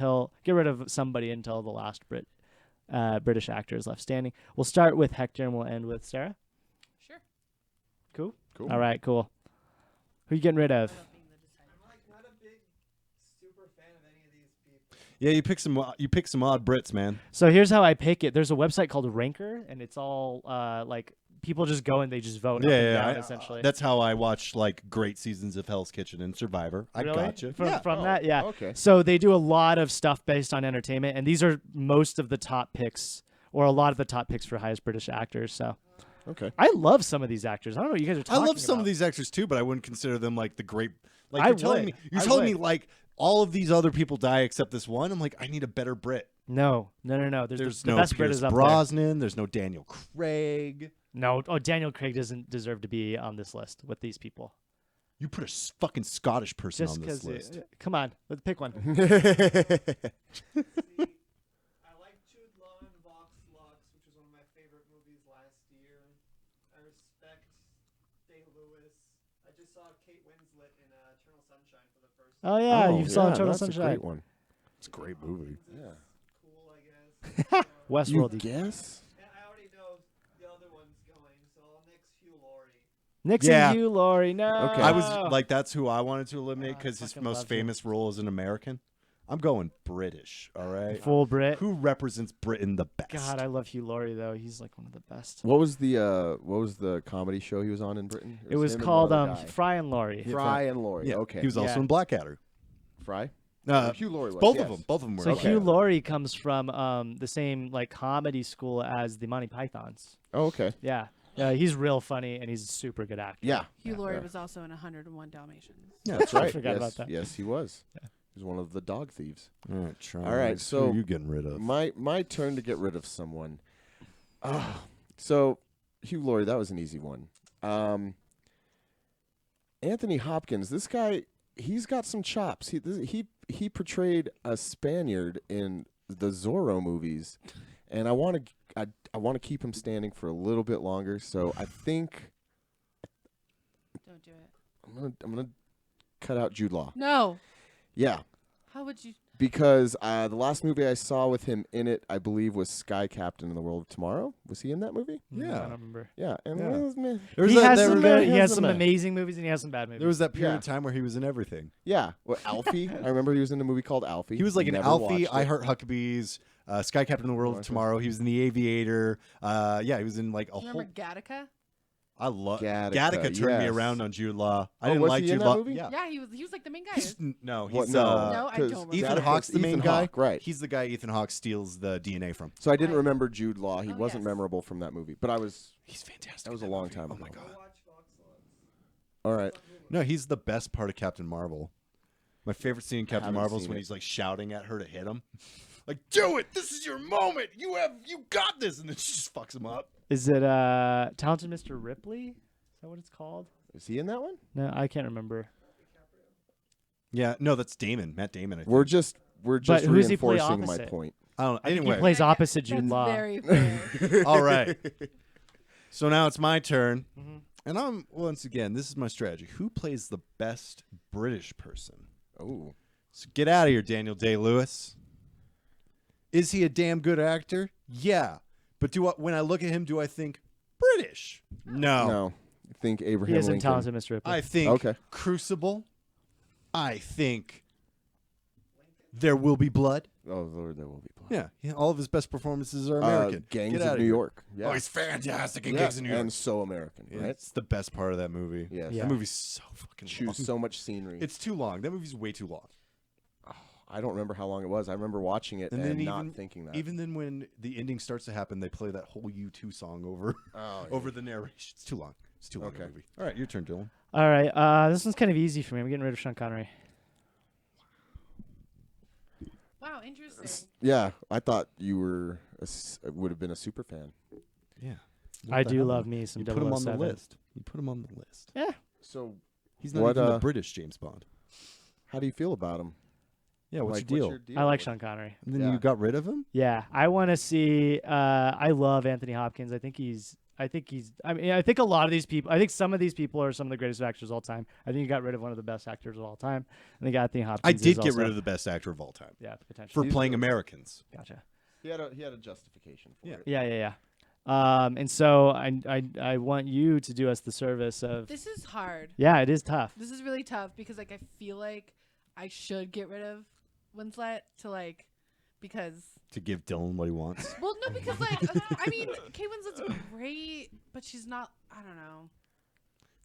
get rid of somebody until the last British actor is left standing. We'll start with Hector and we'll end with Sarah. Sure. Cool. Cool. All right. Cool. Who you getting rid of? Yeah, you pick some odd Brits, man. So here's how I pick it. There's a website called Ranker, and it's all like people just go and they just vote up and down, essentially. That's how I watch like great seasons of Hell's Kitchen and Survivor. I Really? gotcha. From, Yeah. from that, yeah. Okay. So they do a lot of stuff based on entertainment, and these are most of the top picks, or a lot of the top picks for highest British actors. So Okay. I love some of these actors. I don't know what you guys are I talking love some about. of these actors too, but I wouldn't consider them like the great. Like I you're telling would. me, you're I telling me would. like all of these other people die except this one. I'm like, I need a better Brit. No. There's the no best Brit Pierce is up there. Brosnan. There's no Daniel Craig. No. Oh, Daniel Craig doesn't deserve to be on this list with these people. You put a fucking Scottish person Just on this because. list. Come on, let's pick one. I like Jude Law in Vox Lux, which was one of my favorite movies last year. I respect Day-Lewis. I just saw Kate Winslet in Eternal Sunshine for the first time. Oh yeah, you saw Eternal that's a Sunshine. great one. It's a great movie. Yeah. Cool, I guess. Westworld. You guess? And I already know the other one's going, so I'll next Hugh Laurie. Nixon, Yeah. Hugh Laurie. No. Okay. I was like, that's who I wanted to eliminate Oh, I because his fucking most loved him. famous role is an American. I'm going British. All right. Full Brit. Who represents Britain the best? God, I love Hugh Laurie though. He's like one of the best. What was the comedy show he was on in Britain? It was him and called one other guy. Fry and Laurie. Fry and Laurie. Yeah. Okay. He was also Yeah. in Blackadder. Fry. Hugh Laurie was, Both yes. of them. Both of them were. So in Hugh Blackadder. Laurie comes from the same like comedy school as the Monty Pythons. Oh, okay. Yeah. He's real funny and he's a super good actor. Yeah. Hugh Laurie Yeah. was also in 101 Dalmatians. Yeah, That's right. I forgot yes, about that. Yes, he was. He was one of the dog thieves. All right, Charles. All right, Who so are you getting rid of? My turn to get rid of someone. So Hugh Laurie, that was an easy one. Anthony Hopkins, this guy, he's got some chops. He portrayed a Spaniard in the Zorro movies, and I want to keep him standing for a little bit longer. So I think Don't do it. I'm gonna cut out Jude Law. No. Yeah, How would you? because the last movie I saw with him in it, I believe, was Sky Captain in the World of Tomorrow. Was he in that movie? I Yeah. don't remember. Yeah, and Yeah. it was meh. There was He that, has there some was- good, he has has some some meh. amazing movies and he has some bad movies. there was that period Yeah. of time where he was in everything. Yeah, well, Alfie. I remember he was in a movie called Alfie. He was like an Never Alfie, watched I it. Heart Huckabees, Sky Captain in the World of Watched it. Tomorrow. He was in The Aviator. Yeah, he was in like a Remember whole. Gattaca? I love Gattaca, Gattaca. Turned me yes. around on Jude Law. I Oh, didn't was like he in Jude that Law. movie? Yeah. Yeah, he was like the main guy. He's no, he's What? No, No, I 'cause don't remember. Ethan Gattaca's Hawke's the main Ethan guy. Hawke, right? He's the guy Ethan Hawke steals the DNA from. So I didn't Right. remember Jude Law. He Oh, wasn't yes. memorable from that movie, but I was. He's fantastic. That was in a long movie. time Oh my ago. god. Go watch Vox Lux. All right. No, he's the best part of Captain Marvel. My favorite scene in Captain haven't Marvel is seen when it. he's like shouting at her to hit him. Like, do it! This is your moment! You got this! And then she just fucks him up. Is it Talented Mr. Ripley? Is that what it's called? Is he in that one? No, I can't remember. Yeah, no, that's Damon. Matt Damon, I think. We're just But who's he play reinforcing my opposite? point. I don't know. I think Anyway, he plays Okay, opposite Jude That's Law. very fair. all right. So now it's my turn. Mhm. And I'm, once again, this is my strategy. Who plays the best British person? Oh, So get out of here, Daniel Day-Lewis. Is he a damn good actor? Yeah. But when I look at him, do I think British? No. no. I think He Abraham isn't Lincoln. Talented Mr. Ripley. I think Okay. Crucible. I think There Will Be Blood. Oh Lord, there will be blood. Yeah. All of his best performances are American. Gangs Get of outta New here. York. Yeah. Oh, he's fantastic in Yeah, Gangs of New York. and so American, Yeah, right? it's the best part of that movie. Yes. Yeah. That movie's so fucking long. Choose so much scenery. It's too long. That movie's way too long. I don't remember how long it was. I remember watching it And and, then not even- thinking that. Even then, when the ending starts to happen, they play that whole U2 song over Oh, over the narration. It's too long. It's too long. Okay. A movie. All right, your turn, Dylan. All right. This one's kind of easy for me. I'm getting rid of Sean Connery. Wow, interesting. Yeah, I thought you were would have been a super fan. Yeah. I do love me some You put him on the 007. list. You put him on the list. Yeah. So, He's not What, even the British James Bond. how do you feel about him? Yeah, what's Like, your deal? I like with- Sean Connery. And then Yeah. you got rid of him? Yeah, I want to see. I love Anthony Hopkins. I think he's. I mean, I think a lot of these people. I think some of these people are some of the greatest actors of all time. I think you got rid of one of the best actors of all time. I think Anthony Hopkins. I did is get rid also- of the best actor of all time Yeah, potentially. for He's playing the- Americans. Gotcha. He had a justification for Yeah. it. Yeah. And so I want you to do us the service of. This is hard. Yeah, it is tough. This is really tough because like I feel like I should get rid of Winslet to like because To give Dylan what he wants. well no because like I mean Kate Winslet's great but she's not I don't know.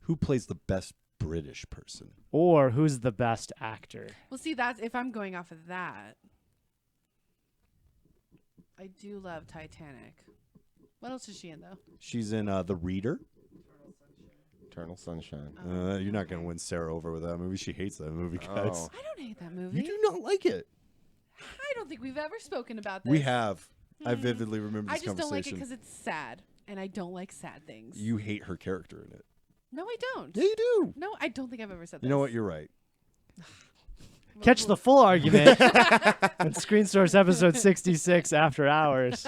Who plays the best British person? Or who's the best actor? Well see that's if I'm going off of that. I do love Titanic. What else is she in though? She's in The Reader. Eternal Sunshine. You're not going to win Sarah over with that movie. She hates that movie, guys. Oh. I don't hate that movie. You do not like it. I don't think we've ever spoken about this. We have. I Hmm. vividly remember I this just don't like it conversation. because it's sad, and I don't like sad things. You hate her character in it. No, I don't. Yeah, you do. No, I don't think I've ever said that. You know what? You're right. Catch the full argument on Screen Source episode 66 After Hours.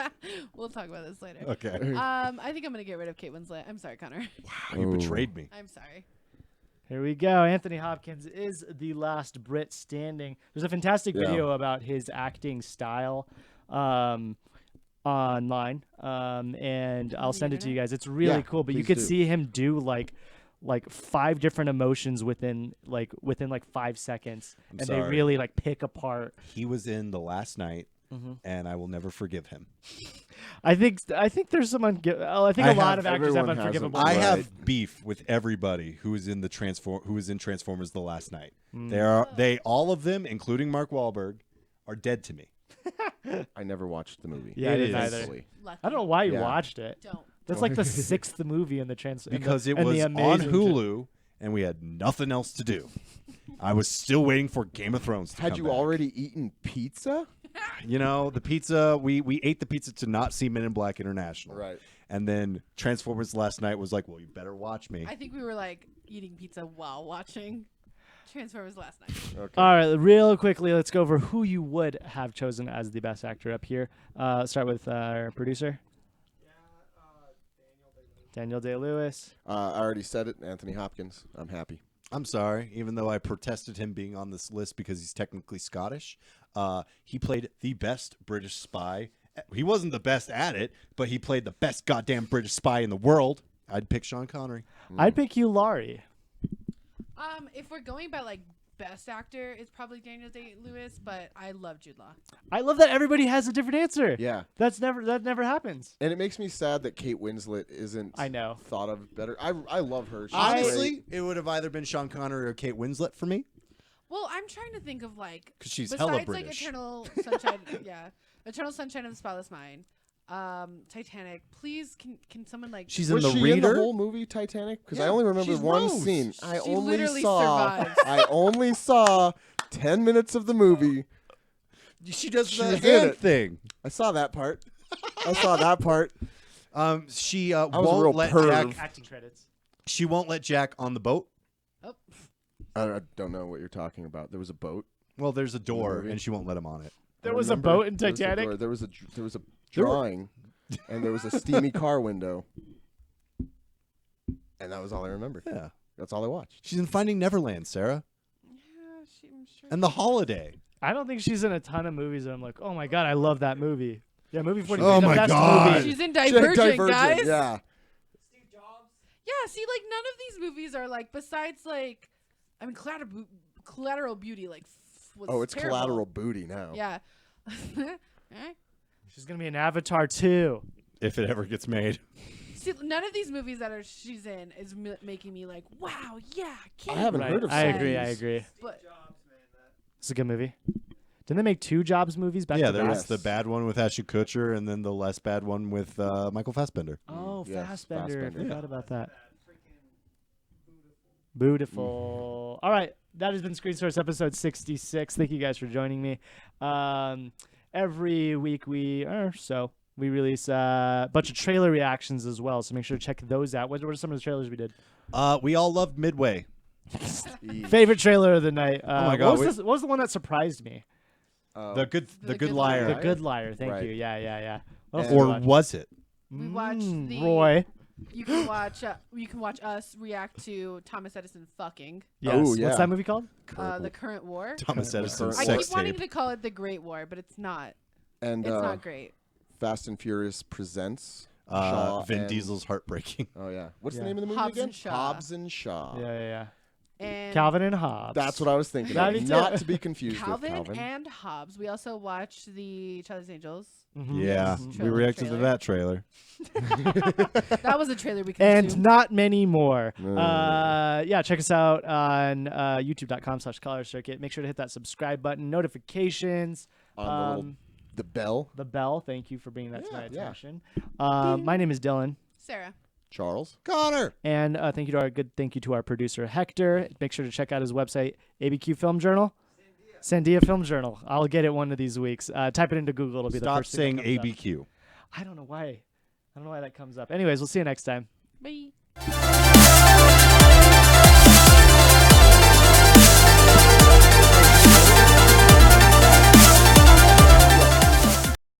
We'll talk about this later. Okay. I think I'm gonna get rid of Kate Winslet. I'm sorry, Connor. Wow, you betrayed me. I'm sorry. Here we go. Anthony Hopkins is the last Brit standing. There's a fantastic Yeah. video about his acting style online, and I'll the send it to you internet? guys. It's really Yeah, cool, but you please could do. see him do like like 5 different emotions within 5 seconds, and sorry. they really like pick apart. He was in The Last Night, Mm-hmm. and I will never forgive him. I think there's some I think I a lot have- of actors have everyone has unforgivable. them. I Right. have beef with everybody who was in Transformers The Last Night. Mm. They all of them, including Mark Wahlberg, are dead to me. I never watched the movie. Yeah, I It didn't is. either. Thankfully. Lucky. I don't know why you Yeah. watched it. Don't. That's like the 6th movie in the Because it in was the on amazing Hulu, and we had nothing else to do. I was still waiting for Game of Thrones to Had come you back. already eaten pizza? You know, the pizza, we ate the pizza to not see Men in Black International. Right. And then Transformers Last Night was like, well, you better watch me. I think we were like eating pizza while watching Transformers Last Night. Okay. All right, real quickly, let's go over who you would have chosen as the best actor up here. Start with our producer, Yeah, Daniel Daniel Day-Lewis. Day-Lewis. I already said it. Anthony Hopkins. I'm happy. I'm sorry, even though I protested him being on this list because he's technically Scottish. He played the best British spy. He wasn't the best at it, but he played the best goddamn British spy in the world. I'd pick Sean Connery. I'd pick Hugh Laurie. If we're going by like best actor, it's probably Daniel Day-Lewis, but I love Jude Law. I love that everybody has a different answer. Yeah. That never happens. And it makes me sad that Kate Winslet isn't I know. thought of better. I love her. She's Honestly, great. it would have either been Sean Connery or Kate Winslet for me. Well, I'm trying to think of like 'Cause she's besides hella like British. Eternal Sunshine, yeah, Eternal Sunshine of the Spotless Mind, Titanic. Please, can someone like? She's Was in The she Reader. in the whole movie Titanic? Because I Yeah, only remember she's one Rose. scene. I She only literally saw. survives. I only saw 10 minutes of the movie. She does She the was in hand it. thing. I saw that part. I saw that part. She was a won't real let perv. Jack. Acting credits. She won't let Jack on the boat. Oh, I don't know what you're talking about. There was a boat. Well, there's a door, Movie. and she won't let him on it. There I was a remember boat in there was a Titanic? door. There was a There were- drawing, and there was a steamy car window, and that was all I remembered. Yeah, That's all I watched. she's in Finding Neverland, Sarah, yeah, I'm sure. and The Holiday. I don't think she's in a ton of movies that I'm like, oh my god, I love that movie. Yeah, movie 43. Oh the my best God. movie. She's in Divergent, guys. Yeah. Steve Jobs. Yeah, see, like none of these movies are like. Besides, like, I mean, Collateral Beauty, like, was Oh, it's terrible. collateral booty now. Yeah. Eh? She's gonna be in Avatar 2. If it ever gets made. See, none of these movies that she's in is making me like, wow, yeah, Kate. I haven't Right. heard of I some of agree. these. I agree. But Jobs, man. That It's a good movie. Didn't they make 2 Jobs movies back Yeah, to there back? was the bad one with Ashton Kutcher, and then the less bad one with Michael Fassbender. Oh, Yes, Fassbender. Fassbender. Forgot about that. freaking beautiful. Beautiful. All right. That has been Screen Source episode 66. Thank you guys for joining me. Every week we release a bunch of trailer reactions as well. So make sure to check those out. What are some of the trailers we did? We all loved Midway. Favorite trailer of the night. my God, What was the one that surprised me? The good The good Good liar. The Liar. Good Liar. Thank Right. you. Yeah. What else And- did we Or watch? was it? We watched the- Roy. you can watch us react to Thomas Edison fucking Yes. Oh, yeah. What's that movie called? the current war. Thomas Edison's I sex keep wanting tape. to call it the Great War, but it's not. And It's not great. Fast and Furious presents Shaw Vin and- Diesel's heartbreaking. Oh yeah. What's Yeah. the name of the movie Hobbs again? and Shaw. Hobbs and Shaw. Yeah. And Calvin and Hobbes. That's what I was thinking. That Of. is Not it. to be confused Calvin, with Calvin. and Hobbes. We also watched the Charlie's Angels. Mhm. Yeah, Mhm. we Trailer, reacted to trailer. that trailer. That was a trailer we And consumed. not many more. No. Yeah, check us out on youtube.com/Color Circuit. Make sure to hit that subscribe button, notifications, On the little- the bell. the bell. Thank you for bringing that to my Yeah. attention. My name is Dylan. Sarah. Charles. Connor. And thank you to our producer Hector. Make sure to check out his website, ABQ Film Journal. Sandia Film Journal. I'll get it one of these weeks. Type it into Google. It'll be the Stop first saying thing that comes up. ABQ. I don't know why. I don't know why that comes up. Anyways, we'll see you next time. Bye.